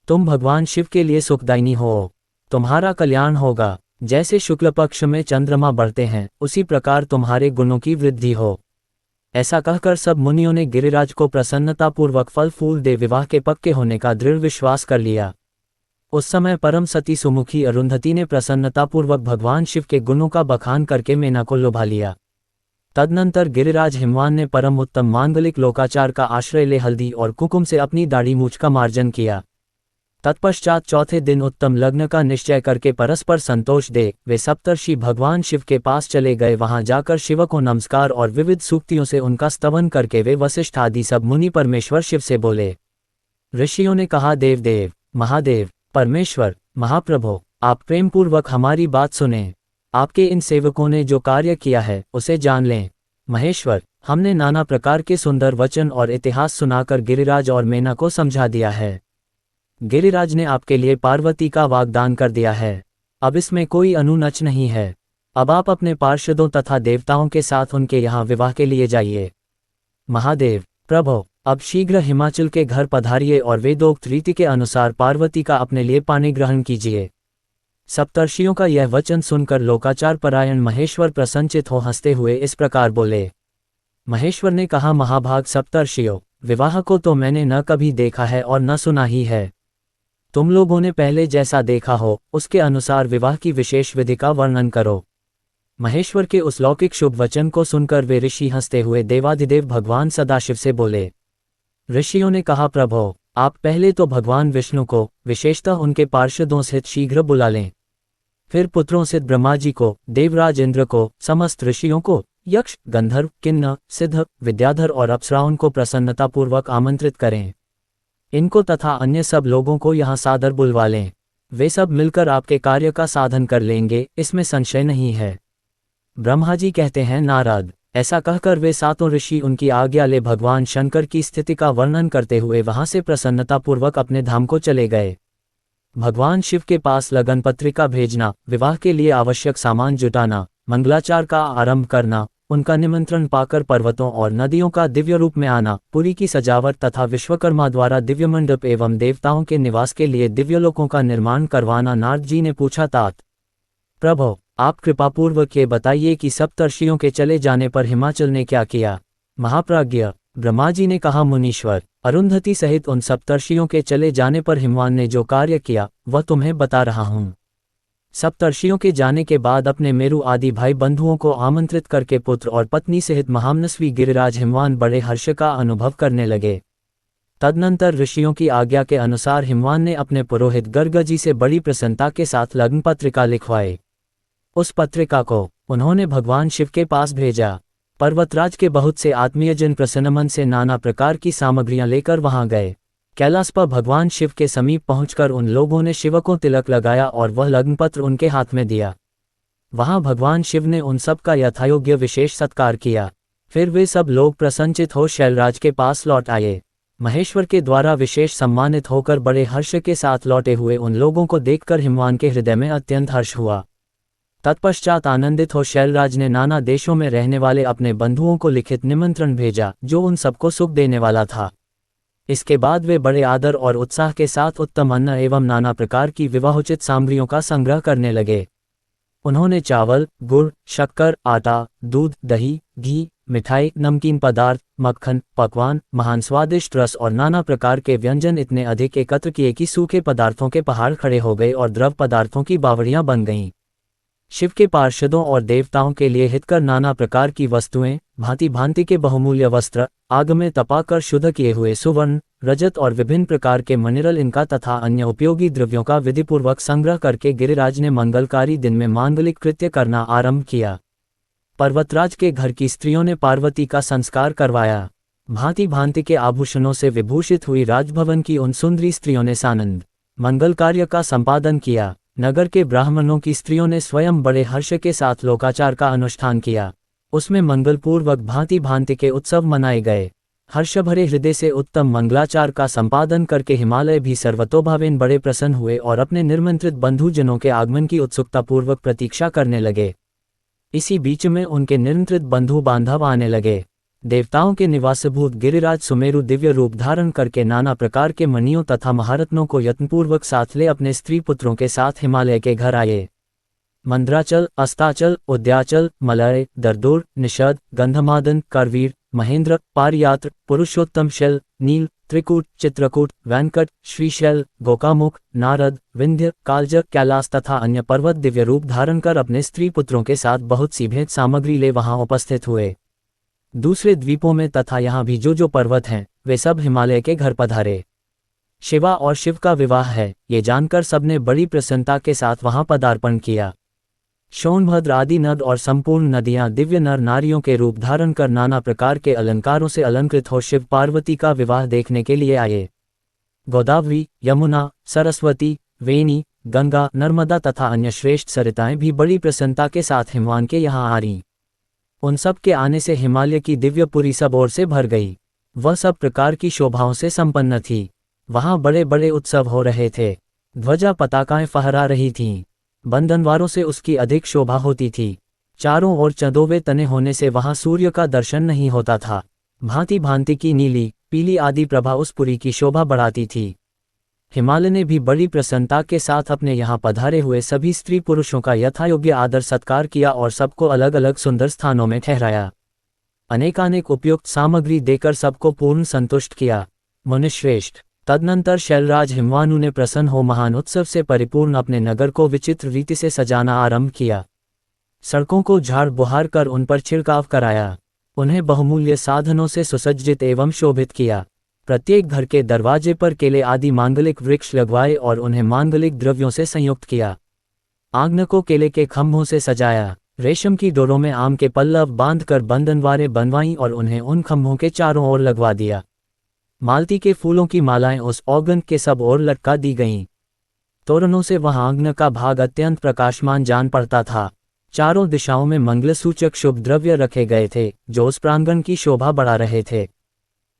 तुम भगवान शिव के लिए सुखदायिनी हो, तुम्हारा कल्याण होगा। जैसे शुक्ल पक्ष में चंद्रमा बढ़ते हैं, उसी प्रकार तुम्हारे गुणों की वृद्धि हो। ऐसा कहकर सब मुनियों ने गिरिराज को प्रसन्नतापूर्वक फल फूल दे विवाह के पक्के होने का दृढ़ विश्वास कर लिया। उस समय परम सती सुमुखी अरुंधति ने प्रसन्नतापूर्वक भगवान शिव के गुणों का बखान करके मेना को लुभा लिया। तदनंतर गिरिराज हिमवान ने परम उत्तम मांगलिक लोकाचार का आश्रय ले हल्दी और कुकुम से अपनी दाढ़ी मूछ का मार्जन किया। तत्पश्चात चौथे दिन उत्तम लग्न का निश्चय करके परस्पर संतोष दे वे सप्तर्षि भगवान शिव के पास चले गए। वहां जाकर शिव को नमस्कार और विविध सूक्तियों से उनका स्तवन करके वे वशिष्ठ आदि सब मुनि परमेश्वर शिव से बोले। ऋषियों ने कहा, देवदेव, महादेव, परमेश्वर, महाप्रभु, आप प्रेमपूर्वक हमारी बात सुने। आपके इन सेवकों ने जो कार्य किया है उसे जान लें। महेश्वर, हमने नाना प्रकार के सुंदर वचन और इतिहास सुनाकर गिरिराज और मेना को समझा दिया है। गिरिराज ने आपके लिए पार्वती का वाग्दान कर दिया है, अब इसमें कोई अनुनच नहीं है। अब आप अपने पार्षदों तथा देवताओं के साथ उनके यहाँ विवाह के लिए जाइए। महादेव, प्रभु, अब शीघ्र हिमाचल के घर पधारिए और वेदोक्त रीति के अनुसार पार्वती का अपने लिए पानी ग्रहण कीजिए। सप्तर्षियों का यह वचन सुनकर लोकाचार परायण महेश्वर प्रसन्नचित हो हंसते हुए इस प्रकार बोले। महेश्वर ने कहा, महाभाग सप्तर्षियों, विवाह को तो मैंने न कभी देखा है और न सुना ही है। तुम लोगों ने पहले जैसा देखा हो उसके अनुसार विवाह की विशेष विधि का वर्णन करो। महेश्वर के उस लौकिक शुभ वचन को सुनकर वे ऋषि हंसते हुए देवाधिदेव भगवान सदाशिव से बोले। ऋषियों ने कहा, प्रभो, आप पहले तो भगवान विष्णु को विशेषतः उनके पार्षदों सहित शीघ्र बुला लें। फिर पुत्रों से ब्रह्मा जी को, देवराज इंद्र को, समस्त ऋषियों को, यक्ष, गंधर्व, किन्नर, सिद्ध, विद्याधर और अप्सराओं को प्रसन्नतापूर्वक आमंत्रित करें। इनको तथा अन्य सब लोगों को यहाँ सादर बुलवा लें। वे सब मिलकर आपके कार्य का साधन कर लेंगे, इसमें संशय नहीं है। ब्रह्मा जी कहते हैं, नारद। ऐसा कहकर वे सातों ऋषि उनकी आज्ञा ले भगवान शंकर की स्थिति का वर्णन करते हुए वहां से प्रसन्नतापूर्वक अपने धाम को चले गए। भगवान शिव के पास लगन पत्रिका भेजना, विवाह के लिए आवश्यक सामान जुटाना, मंगलाचार का आरंभ करना, उनका निमंत्रण पाकर पर्वतों और नदियों का दिव्य रूप में आना, पुरी की सजावट तथा विश्वकर्मा द्वारा दिव्य मंडप एवं देवताओं के निवास के लिए दिव्यलोकों का निर्माण करवाना। नारद जी ने पूछा, तात प्रभो, आप कृपापूर्वक ये बताइए कि सप्तर्षियों के चले जाने पर हिमाचल ने क्या किया। महाप्राज्ञ ब्रह्मा जी ने कहा, मुनीश्वर, अरुंधति सहित उन सप्तर्षियों के चले जाने पर हिमवान ने जो कार्य किया वह तुम्हें बता रहा हूँ। सप्तर्षियों के जाने के बाद अपने मेरु आदि भाई बंधुओं को आमंत्रित करके पुत्र और पत्नी सहित महामनस्वी गिरिराज हिमवान बड़े हर्ष का अनुभव करने लगे। तदनंतर ऋषियों की आज्ञा के अनुसार हिमवान ने अपने पुरोहित गर्ग जी से बड़ी प्रसन्नता के साथ लग्न पत्रिका लिखवाई। उस पत्रिका को उन्होंने भगवान शिव के पास भेजा। पर्वतराज के बहुत से आत्मीयजन प्रसन्न मन से नाना प्रकार की सामग्रियां लेकर वहां गए। कैलाश पर भगवान शिव के समीप पहुंचकर उन लोगों ने शिव को तिलक लगाया और वह लग्नपत्र उनके हाथ में दिया। वहां भगवान शिव ने उन सब का यथायोग्य विशेष सत्कार किया। फिर वे सब लोग प्रसन्नचित हो शैलराज के पास लौट आए। महेश्वर के द्वारा विशेष सम्मानित होकर बड़े हर्ष के साथ लौटे हुए उन लोगों को देखकर हिमवान के हृदय में अत्यंत हर्ष हुआ। तत्पश्चात आनंदित हो शैलराज ने नाना देशों में रहने वाले अपने बंधुओं को लिखित निमंत्रण भेजा, जो उन सबको सुख देने वाला था। इसके बाद वे बड़े आदर और उत्साह के साथ उत्तम अन्न एवं नाना प्रकार की विवाहोचित सामग्रियों का संग्रह करने लगे। उन्होंने चावल, गुड़, शक्कर, आटा, दूध, दही, घी, मिठाई, नमकीन पदार्थ, मक्खन, पकवान, महान स्वादिष्ट रस और नाना प्रकार के व्यंजन इतने अधिक एकत्र किए कि सूखे पदार्थों के पहाड़ खड़े हो गए और द्रव पदार्थों की बावड़ियां बन गईं। शिव के पार्षदों और देवताओं के लिए हितकर नाना प्रकार की वस्तुएं, भांति भांति के बहुमूल्य वस्त्र, आग में तपाकर शुद्ध किए हुए सुवर्ण, रजत और विभिन्न प्रकार के मिनरल इनका तथा अन्य उपयोगी द्रव्यों का विधिपूर्वक संग्रह करके गिरिराज ने मंगलकारी दिन में मांगलिक कृत्य करना आरंभ किया। पर्वतराज के घर की स्त्रियों ने पार्वती का संस्कार करवाया। भांति भांति के आभूषणों से विभूषित हुई राजभवन की उन सुंदरी स्त्रियों ने सानंद मंगल कार्य का संपादन किया। नगर के ब्राह्मणों की स्त्रियों ने स्वयं बड़े हर्ष के साथ लोकाचार का अनुष्ठान किया। उसमें मंगलपूर्वक भांति भांति के उत्सव मनाए गए। हर्ष भरे हृदय से उत्तम मंगलाचार का संपादन करके हिमालय भी सर्वतोभावेन बड़े प्रसन्न हुए और अपने निर्मंत्रित बंधुजनों के आगमन की उत्सुकतापूर्वक प्रतीक्षा करने लगे। इसी बीच में उनके निमंत्रित बंधु बांधव आने लगे। देवताओं के निवासभूत गिरिराज सुमेरु दिव्य रूप धारण करके नाना प्रकार के मणियों तथा महारत्नों को यत्नपूर्वक साथ ले अपने स्त्री पुत्रों के साथ हिमालय के घर आए। मंद्राचल, अस्ताचल, उद्याचल, मलय, दरदूर, निषद, गंधमादन, करवीर, महेंद्र, पारियात्र, पुरुषोत्तम शैल, नील, त्रिकूट, चित्रकूट, वैंकट, श्रीशैल, गोकामुख, नारद, विंध्य, कालजक, कैलाश तथा अन्य पर्वत दिव्य रूप धारण कर अपने स्त्री पुत्रों के साथ बहुत सी भेंट सामग्री ले वहां उपस्थित हुए। दूसरे द्वीपों में तथा यहाँ भी जो पर्वत हैं, वे सब हिमालय के घर पधारे। शिवा और शिव का विवाह है, ये जानकर सबने बड़ी प्रसन्नता के साथ वहां पदार्पण किया। सोनभद्र आदि नद और संपूर्ण नदियां दिव्य नर नारियों के रूप धारण कर नाना प्रकार के अलंकारों से अलंकृत हो शिव पार्वती का विवाह देखने के लिए आए। गोदावरी, यमुना, सरस्वती, वेणी, गंगा, नर्मदा तथा अन्य श्रेष्ठ सरिताएं भी बड़ी प्रसन्नता के साथ हिमवान के यहाँ आ रहीं। उन सब के आने से हिमालय की दिव्यपुरी सब ओर से भर गई। वह सब प्रकार की शोभाओं से संपन्न थी। वहां बड़े बड़े उत्सव हो रहे थे। ध्वजा पताकाएं फहरा रही थीं। बंधनवारों से उसकी अधिक शोभा होती थी। चारों ओर चंदोवे तने होने से वहां सूर्य का दर्शन नहीं होता था। भांति भांति की नीली, पीली आदि प्रभा उस पुरी की शोभा बढ़ाती थी। हिमालय ने भी बड़ी प्रसन्नता के साथ अपने यहाँ पधारे हुए सभी स्त्री पुरुषों का यथायोग्य आदर सत्कार किया और सबको अलग अलग सुंदर स्थानों में ठहराया। अनेकानेक उपयुक्त सामग्री देकर सबको पूर्ण संतुष्ट किया। मुनिश्रेष्ठ, तदनंतर शैलराज हिमवानु ने प्रसन्न हो महान उत्सव से परिपूर्ण अपने नगर को विचित्र रीति से सजाना आरंभ किया। सड़कों को झाड़ बुहार कर उन पर छिड़काव कराया। उन्हें बहुमूल्य साधनों से सुसज्जित एवं शोभित किया। प्रत्येक घर के दरवाजे पर केले आदि मांगलिक वृक्ष लगवाए और उन्हें मांगलिक द्रव्यों से संयुक्त किया। आंगन को केले के खंभों से सजाया, रेशम की डोरों में आम के पल्लव बांधकर बंधनवारें बनवाईं और उन्हें उन खंभों के चारों ओर लगवा दिया। मालती के फूलों की मालाएं उस औगन के सब ओर लटका दी गईं। तोरणों से वह आंगन का भाग अत्यंत प्रकाशमान जान पड़ता था। चारों दिशाओं में मंगलसूचक शुभ द्रव्य रखे गए थे, जो उस प्रांगण की शोभा बढ़ा रहे थे।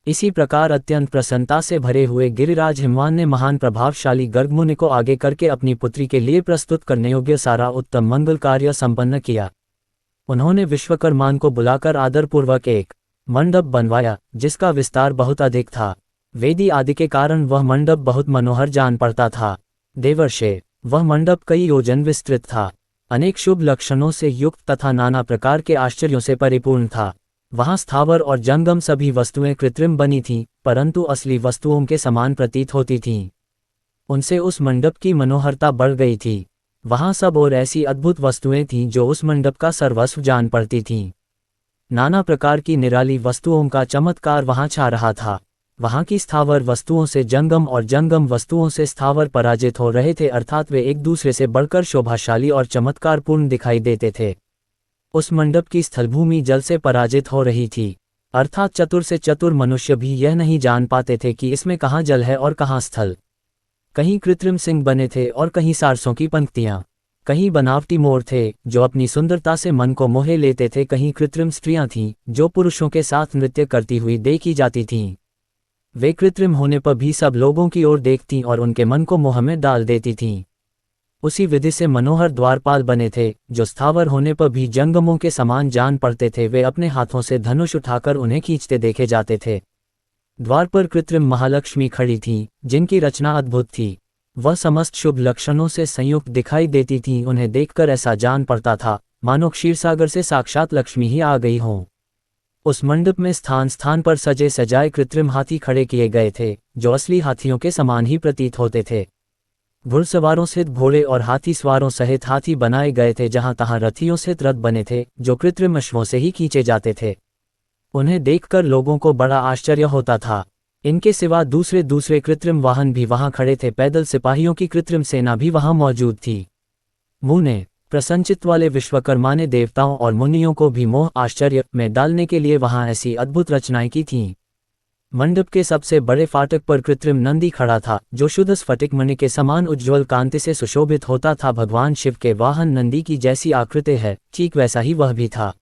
इसी प्रकार अत्यंत प्रसन्नता से भरे हुए गिरिराज हिमवान ने महान प्रभावशाली गर्गमुनि को आगे करके अपनी पुत्री के लिए प्रस्तुत करने योग्य सारा उत्तम मंगल कार्य संपन्न किया। उन्होंने विश्वकर्मान को बुलाकर आदरपूर्वक एक मंडप बनवाया, जिसका विस्तार बहुत अधिक था। वेदी आदि के कारण वह मंडप बहुत मनोहर जान पड़ता था। देवर्षे, वह मंडप कई योजन विस्तृत था, अनेक शुभ लक्षणों से युक्त तथा नाना प्रकार के आश्चर्यों से परिपूर्ण था। वहाँ स्थावर और जंगम सभी वस्तुएं कृत्रिम बनी थीं, परंतु असली वस्तुओं के समान प्रतीत होती थीं। उनसे उस मंडप की मनोहरता बढ़ गई थी। वहाँ सब और ऐसी अद्भुत वस्तुएं थीं जो उस मंडप का सर्वस्व जान पड़ती थीं। नाना प्रकार की निराली वस्तुओं का चमत्कार वहाँ छा रहा था। वहाँ की स्थावर वस्तुओं से जंगम और जंगम वस्तुओं से स्थावर पराजित हो रहे थे, अर्थात वे एक दूसरे से बढ़कर शोभाशाली और चमत्कारपूर्ण दिखाई देते थे। उस मंडप की स्थलभूमि जल से पराजित हो रही थी, अर्थात चतुर से चतुर मनुष्य भी यह नहीं जान पाते थे कि इसमें कहाँ जल है और कहाँ स्थल। कहीं कृत्रिम सिंह बने थे और कहीं सारसों की पंक्तियाँ, कहीं बनावटी मोर थे जो अपनी सुंदरता से मन को मोहे लेते थे, कहीं कृत्रिम स्त्रियां थीं जो पुरुषों के साथ नृत्य करती हुई देखी जाती थीं। वे कृत्रिम होने पर भी सब लोगों की ओर देखतीं और उनके मन को मोह में डाल देती थीं। उसी विधि से मनोहर द्वारपाल बने थे, जो स्थावर होने पर भी जंगमों के समान जान पड़ते थे। वे अपने हाथों से धनुष उठाकर उन्हें खींचते देखे जाते थे। द्वार पर कृत्रिम महालक्ष्मी खड़ी थीं, जिनकी रचना अद्भुत थी। वह समस्त शुभ लक्षणों से संयुक्त दिखाई देती थीं। उन्हें देखकर ऐसा जान पड़ता था मानो क्षीरसागर से साक्षात लक्ष्मी ही आ गई हों। उस मंडप में स्थान स्थान पर सजे सजाए कृत्रिम हाथी खड़े किए गए थे, जो असली हाथियों के समान ही प्रतीत होते थे। घुड़सवारों सहित घोड़े और हाथी सवारों सहित हाथी बनाए गए थे। जहां तहां रथियों सहित रथ बने थे, जो कृत्रिम अश्वों से ही खींचे जाते थे। उन्हें देखकर लोगों को बड़ा आश्चर्य होता था। इनके सिवा दूसरे दूसरे कृत्रिम वाहन भी वहां खड़े थे। पैदल सिपाहियों की कृत्रिम सेना भी वहां मौजूद थी। मुने प्रसन्नचित्त वाले विश्वकर्मा ने देवताओं और मुनियों को भी मोह आश्चर्य में डालने के लिए वहां ऐसी अद्भुत रचनाएं की थीं। मंडप के सबसे बड़े फाटक पर कृत्रिम नंदी खड़ा था, जो शुद्ध स्फटिक मणि के समान उज्ज्वल कांति से सुशोभित होता था। भगवान शिव के वाहन नंदी की जैसी आकृति है, ठीक वैसा ही वह भी था।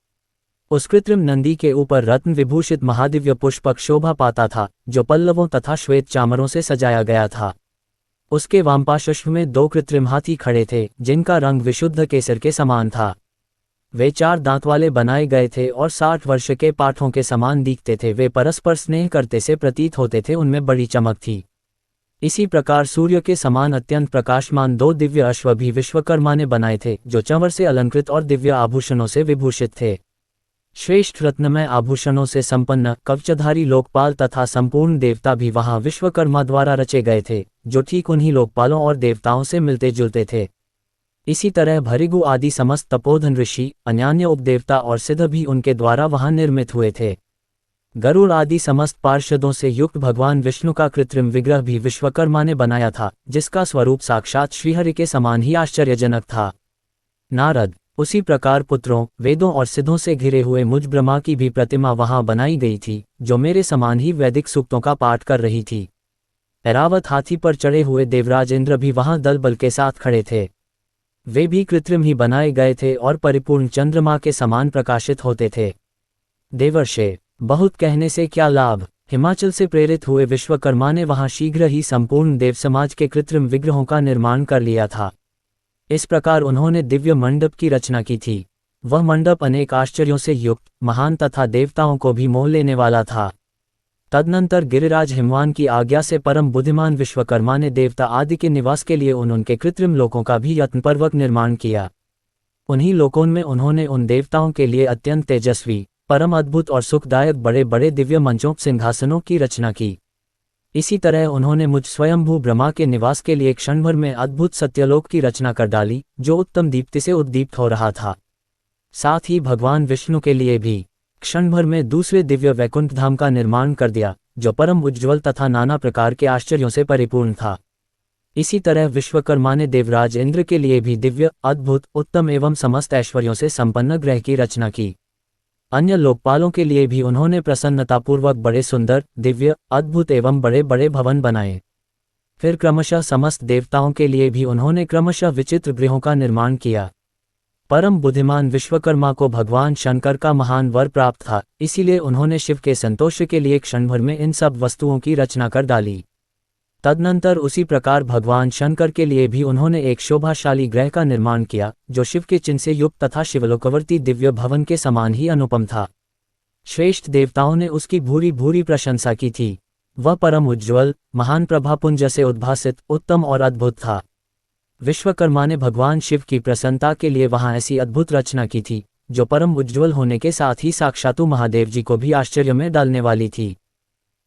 उस कृत्रिम नंदी के ऊपर रत्न विभूषित महादिव्य पुष्पक शोभा पाता था, जो पल्लवों तथा श्वेत चामरों से सजाया गया था। उसके वामपार्श्व में 2 कृत्रिम हाथी खड़े थे, जिनका रंग विशुद्ध केसर के समान था। वे 4 दांत वाले बनाए गए थे और 60 वर्ष के पाठों के समान दिखते थे। वे परस्पर स्नेह करते से प्रतीत होते थे, उनमें बड़ी चमक थी। इसी प्रकार सूर्य के समान अत्यंत प्रकाशमान 2 दिव्य अश्व भी विश्वकर्मा ने बनाए थे, जो चंवर से अलंकृत और दिव्य आभूषणों से विभूषित थे। श्रेष्ठ रत्नमय आभूषणों से संपन्न कवचधारी लोकपाल तथा संपूर्ण देवता भी वहां विश्वकर्मा द्वारा रचे गए थे, जो ठीक उन्हीं लोकपालों और देवताओं से मिलते जुलते थे। इसी तरह भृगु आदि समस्त तपोधन ऋषि, अन्यान्य उपदेवता और सिद्ध भी उनके द्वारा वहां निर्मित हुए थे। गरुड़ आदि समस्त पार्षदों से युक्त भगवान विष्णु का कृत्रिम विग्रह भी विश्वकर्मा ने बनाया था, जिसका स्वरूप साक्षात श्रीहरि के समान ही आश्चर्यजनक था। नारद, उसी प्रकार पुत्रों, वेदों और सिद्धों से घिरे हुए मुझ ब्रह्मा की भी प्रतिमा वहां बनाई गई थी, जो मेरे समान ही वैदिक सूक्तों का पाठ कर रही थी। ऐरावत हाथी पर चढ़े हुए देवराज इंद्र भी वहां दल बल के साथ खड़े थे। वे भी कृत्रिम ही बनाए गए थे और परिपूर्ण चंद्रमा के समान प्रकाशित होते थे। देवर्षे, बहुत कहने से क्या लाभ। हिमाचल से प्रेरित हुए विश्वकर्मा ने वहां शीघ्र ही संपूर्ण देव समाज के कृत्रिम विग्रहों का निर्माण कर लिया था। इस प्रकार उन्होंने दिव्य मंडप की रचना की थी। वह मंडप अनेक आश्चर्यों से युक्त, महान तथा देवताओं को भी मोह लेने वाला था। तदनंतर गिरिराज हिमवान की आज्ञा से परम बुद्धिमान विश्वकर्मा ने देवता आदि के निवास के लिए उनके कृत्रिम लोकों का भी यत्नपूर्वक निर्माण किया। उन्हीं लोकों में उन्होंने उन देवताओं के लिए अत्यंत तेजस्वी, परम अद्भुत और सुखदायक बड़े बड़े दिव्य मंचों सिंहासनों की रचना की। इसी तरह उन्होंने मुझ स्वयंभू ब्रह्मा के निवास के लिए क्षण भर में अद्भुत सत्यलोक की रचना कर डाली, जो उत्तम दीप्ति से उद्दीप्त हो रहा था। साथ ही भगवान विष्णु के लिए भी क्षण भर में दूसरे दिव्य वैकुंठ धाम का निर्माण कर दिया, जो परम उज्ज्वल तथा नाना प्रकार के आश्चर्यों से परिपूर्ण था। इसी तरह विश्वकर्मा ने देवराज इंद्र के लिए भी दिव्य, अद्भुत, उत्तम एवं समस्त ऐश्वर्यों से संपन्न ग्रह की रचना की। अन्य लोकपालों के लिए भी उन्होंने प्रसन्नतापूर्वक बड़े सुंदर, दिव्य, अद्भुत एवं बड़े बड़े भवन बनाए। फिर क्रमशः समस्त देवताओं के लिए भी उन्होंने क्रमशः विचित्र गृहों का निर्माण किया। परम बुद्धिमान विश्वकर्मा को भगवान शंकर का महान वर प्राप्त था, इसीलिए उन्होंने शिव के संतोष के लिए क्षण भर में इन सब वस्तुओं की रचना कर डाली। तदनंतर उसी प्रकार भगवान शंकर के लिए भी उन्होंने एक शोभाशाली ग्रह का निर्माण किया, जो शिव के चिन्ह से युक्त तथा शिवलोकवर्ती दिव्य भवन के समान ही अनुपम था। श्रेष्ठ देवताओं ने उसकी भूरी भूरी प्रशंसा की थी। वह परम उज्ज्वल, महान प्रभापुंज से उद्भासित, उत्तम और अद्भुत था। विश्वकर्मा ने भगवान शिव की प्रसन्नता के लिए वहां ऐसी अद्भुत रचना की थी, जो परम उज्ज्वल होने के साथ ही साक्षातु महादेव जी को भी आश्चर्य में डालने वाली थी।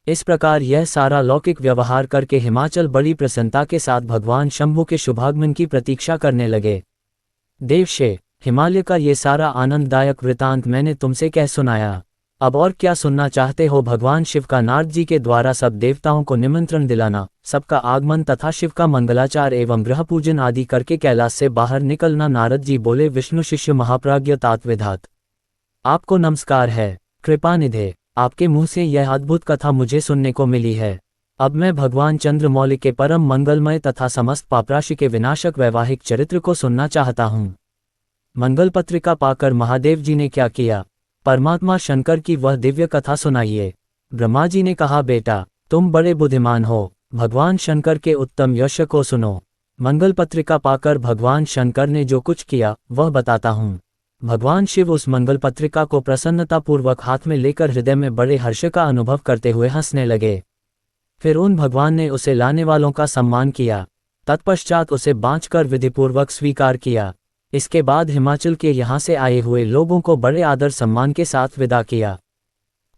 इस प्रकार यह सारा लौकिक व्यवहार करके हिमाचल बड़ी प्रसन्नता के साथ भगवान शंभु के शुभागमन की प्रतीक्षा करने लगे। देवशे, हिमालय का ये सारा आनंददायक वृतांत मैंने तुमसे कह सुनाया। अब और क्या सुनना चाहते हो? भगवान शिव का नारद जी के द्वारा सब देवताओं को निमंत्रण दिलाना, सबका आगमन तथा शिव का मंगलाचार एवं ग्रह पूजन आदि करके कैलाश से बाहर निकलना। नारद जी बोले, विष्णु शिष्य महाप्राज्ञ तात्विधात, आपको नमस्कार है। कृपानिधे, आपके मुंह से यह अद्भुत कथा मुझे सुनने को मिली है। अब मैं भगवान चंद्रमौली के परम मंगलमय तथा समस्त पापराशि के विनाशक वैवाहिक चरित्र को सुनना चाहता हूँ। मंगल पत्रिका पाकर महादेव जी ने क्या किया? परमात्मा शंकर की वह दिव्य कथा सुनाइए। ब्रह्मा जी ने कहा, बेटा तुम बड़े बुद्धिमान हो, भगवान शंकर के उत्तम यश को सुनो। मंगल पत्रिका पाकर भगवान शंकर ने जो कुछ किया वह बताता हूँ। भगवान शिव उस मंगल पत्रिका को प्रसन्नतापूर्वक हाथ में लेकर हृदय में बड़े हर्ष का अनुभव करते हुए हंसने लगे। फिर उन भगवान ने उसे लाने वालों का सम्मान किया। तत्पश्चात उसे बांचकर विधिपूर्वक स्वीकार किया। इसके बाद हिमाचल के यहाँ से आए हुए लोगों को बड़े आदर सम्मान के साथ विदा किया।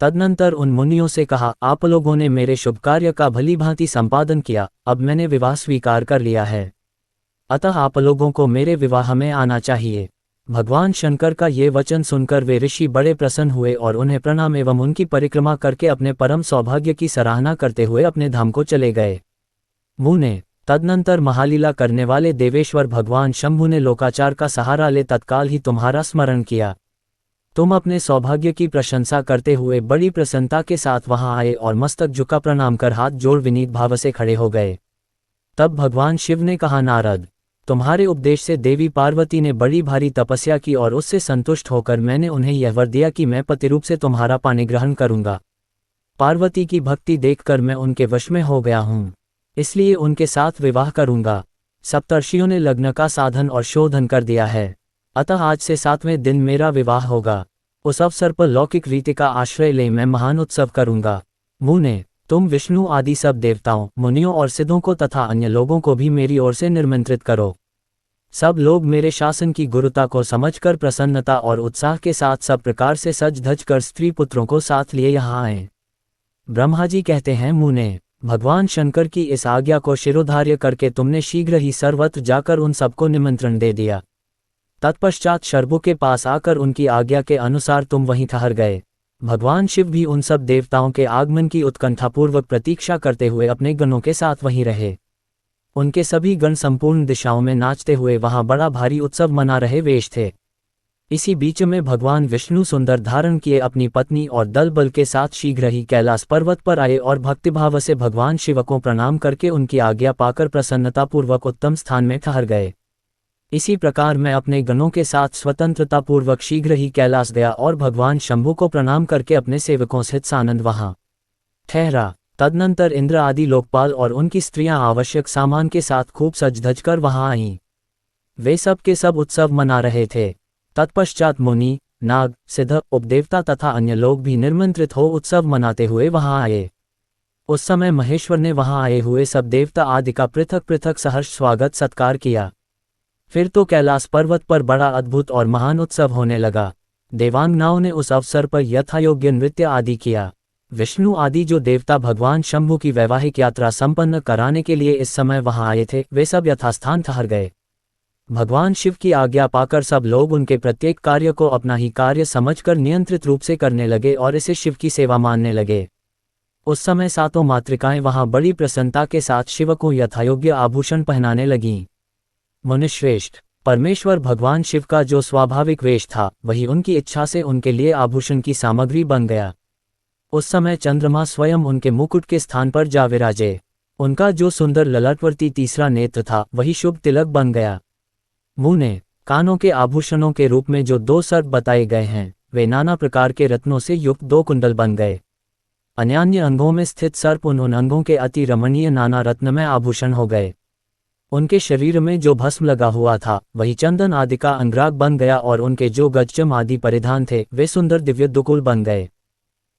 तदनंतर उन मुनियों से कहा, आप लोगों ने मेरे शुभ कार्य का भली भांति संपादन किया, अब मैंने विवाह स्वीकार कर लिया है, अतः आप लोगों को मेरे विवाह में आना चाहिए। भगवान शंकर का ये वचन सुनकर वे ऋषि बड़े प्रसन्न हुए और उन्हें प्रणाम एवं उनकी परिक्रमा करके अपने परम सौभाग्य की सराहना करते हुए अपने धाम को चले गए। मुने, तदनंतर महालीला करने वाले देवेश्वर भगवान शंभु ने लोकाचार का सहारा ले तत्काल ही तुम्हारा स्मरण किया। तुम अपने सौभाग्य की प्रशंसा करते हुए बड़ी प्रसन्नता के साथ वहां आए और मस्तक झुका प्रणाम कर हाथ जोड़ विनीत भाव से खड़े हो गए। तब भगवान शिव ने कहा, नारद, तुम्हारे उपदेश से देवी पार्वती ने बड़ी भारी तपस्या की और उससे संतुष्ट होकर मैंने उन्हें यह वर दिया कि मैं पति रूप से तुम्हारा पानी ग्रहण करूंगा। पार्वती की भक्ति देखकर मैं उनके वश में हो गया हूँ, इसलिए उनके साथ विवाह करूंगा। सप्तर्षियों ने लग्न का साधन और शोधन कर दिया है, अतः आज से 7वें दिन मेरा विवाह होगा। उस अवसर पर लौकिक रीति का आश्रय ले मैं महान उत्सव करूंगा। मुने, तुम विष्णु आदि सब देवताओं, मुनियों और सिद्धों को तथा अन्य लोगों को भी मेरी ओर से निमंत्रित करो। सब लोग मेरे शासन की गुरुता को समझकर प्रसन्नता और उत्साह के साथ सब प्रकार से सज धज कर स्त्री पुत्रों को साथ लिए यहाँ आए। ब्रह्मा जी कहते हैं, मुने, भगवान शंकर की इस आज्ञा को शिरोधार्य करके तुमने शीघ्र ही सर्वत्र जाकर उन सबको निमंत्रण दे दिया। तत्पश्चात शर्भु के पास आकर उनकी आज्ञा के अनुसार तुम वहीं ठहर गए। भगवान शिव भी उन सब देवताओं के आगमन की उत्कंठापूर्वक प्रतीक्षा करते हुए अपने गणों के साथ वहीं रहे। उनके सभी गण संपूर्ण दिशाओं में नाचते हुए वहां बड़ा भारी उत्सव मना रहे वेश थे। इसी बीच में भगवान विष्णु सुंदर धारण किए अपनी पत्नी और दल बल के साथ शीघ्र ही कैलाश पर्वत पर आए और भक्तिभाव से भगवान शिव को प्रणाम करके उनकी आज्ञा पाकर प्रसन्नतापूर्वक उत्तम स्थान में ठहर गए। इसी प्रकार मैं अपने गणों के साथ स्वतंत्रतापूर्वक शीघ्र ही कैलाश गया और भगवान शंभु को प्रणाम करके अपने सेवकों सहित सानंद वहां ठहरा। तदनंतर इंद्र आदि लोकपाल और उनकी स्त्रियां आवश्यक सामान के साथ खूब सज धज कर वहां आईं। वे सब के सब उत्सव मना रहे थे। तत्पश्चात मुनि, नाग, सिद्ध, उपदेवता तथा अन्य लोग भी निमंत्रित हो उत्सव मनाते हुए वहां आए। उस समय महेश्वर ने वहां आए हुए सब देवता आदि का पृथक पृथक सहर्ष स्वागत सत्कार किया। फिर तो कैलाश पर्वत पर बड़ा अद्भुत और महान उत्सव होने लगा। देवांगनाओं ने उस अवसर पर यथायोग्य नृत्य आदि किया। विष्णु आदि जो देवता भगवान शंभु की वैवाहिक यात्रा संपन्न कराने के लिए इस समय वहां आए थे, वे सब यथास्थान ठहर गए। भगवान शिव की आज्ञा पाकर सब लोग उनके प्रत्येक कार्य को अपना ही कार्य समझकर नियंत्रित रूप से करने लगे और इसे शिव की सेवा मानने लगे। उस समय सातों मातृकाएं वहां बड़ी प्रसन्नता के साथ शिव को यथायोग्य आभूषण पहनाने लगीं। मुनिश्रेष्ठ, परमेश्वर भगवान शिव का जो स्वाभाविक वेश था वही उनकी इच्छा से उनके लिए आभूषण की सामग्री बन गया। उस समय चंद्रमा स्वयं उनके मुकुट के स्थान पर जा विराजे। उनका जो सुंदर ललाटवर्ती तीसरा नेत्र था वही शुभ तिलक बन गया। मुने, कानों के आभूषणों के रूप में जो 2 सर्प बताए गए हैं वे नाना प्रकार के रत्नों से युक्त 2 कुंडल बन गए। अन्यान्य अंगों में स्थित सर्प उन अंगों के अति रमणीय नाना रत्नमय आभूषण हो गए। उनके शरीर में जो भस्म लगा हुआ था वही चंदन आदि का अंगराग बन गया और उनके जो गजचम आदि परिधान थे वे सुंदर दिव्य दुकुल बन गए।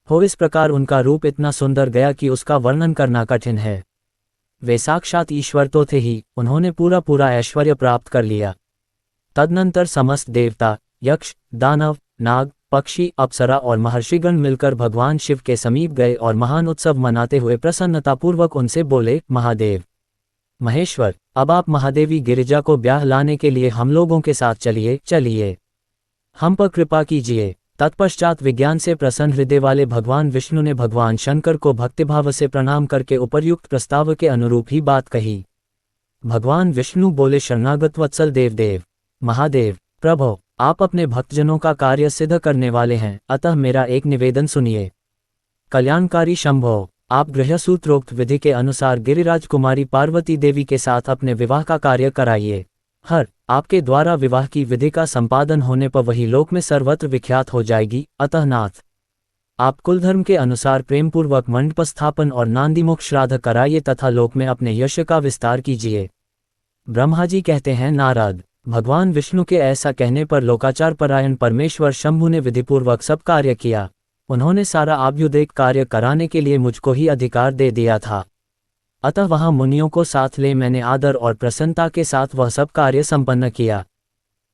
हो इस प्रकार उनका रूप इतना सुंदर गया कि उसका वर्णन करना कठिन है। वे साक्षात ईश्वर तो थे ही, उन्होंने पूरा पूरा ऐश्वर्य प्राप्त कर लिया। तदनंतर समस्त देवता, यक्ष, दानव, नाग, पक्षी, अप्सरा और महर्षिगण मिलकर भगवान शिव के समीप गए और महान उत्सव मनाते हुए प्रसन्नतापूर्वक उनसे बोले, महादेव, महेश्वर, अब आप महादेवी गिरिजा को ब्याह लाने के लिए हम लोगों के साथ चलिए हम पर कृपा कीजिए। तत्पश्चात विज्ञान से प्रसन्न हृदय वाले भगवान विष्णु ने भगवान शंकर को भक्तिभाव से प्रणाम करके उपर्युक्त प्रस्ताव के अनुरूप ही बात कही। भगवान विष्णु बोले, शरणागत वत्सल देवदेव, महादेव, प्रभो, आप अपने भक्तजनों का कार्य सिद्ध करने वाले हैं, अतः मेरा एक निवेदन सुनिए। कल्याणकारी शंभो, आप गृहसूत्रोक्त विधि के अनुसार गिरिराज कुमारी पार्वती देवी के साथ अपने विवाह का कार्य कराइए। आपके द्वारा विवाह की विधि का संपादन होने पर वही लोक में सर्वत्र विख्यात हो जाएगी। अतः नाथ, आप कुलधर्म के अनुसार प्रेमपूर्वक मंडप स्थापन और नांदीमुख श्राद्ध कराइए तथा लोक में अपने यश का विस्तार कीजिए। ब्रह्मा जी कहते हैं, नारद, भगवान विष्णु के ऐसा कहने पर लोकाचार परायण परमेश्वर शंभु ने विधिपूर्वक सब कार्य किया। उन्होंने सारा आभ्युदयिक कार्य कराने के लिए मुझको ही अधिकार दे दिया था। अतः वहां मुनियों को साथ ले मैंने आदर और प्रसन्नता के साथ वह सब कार्य संपन्न किया।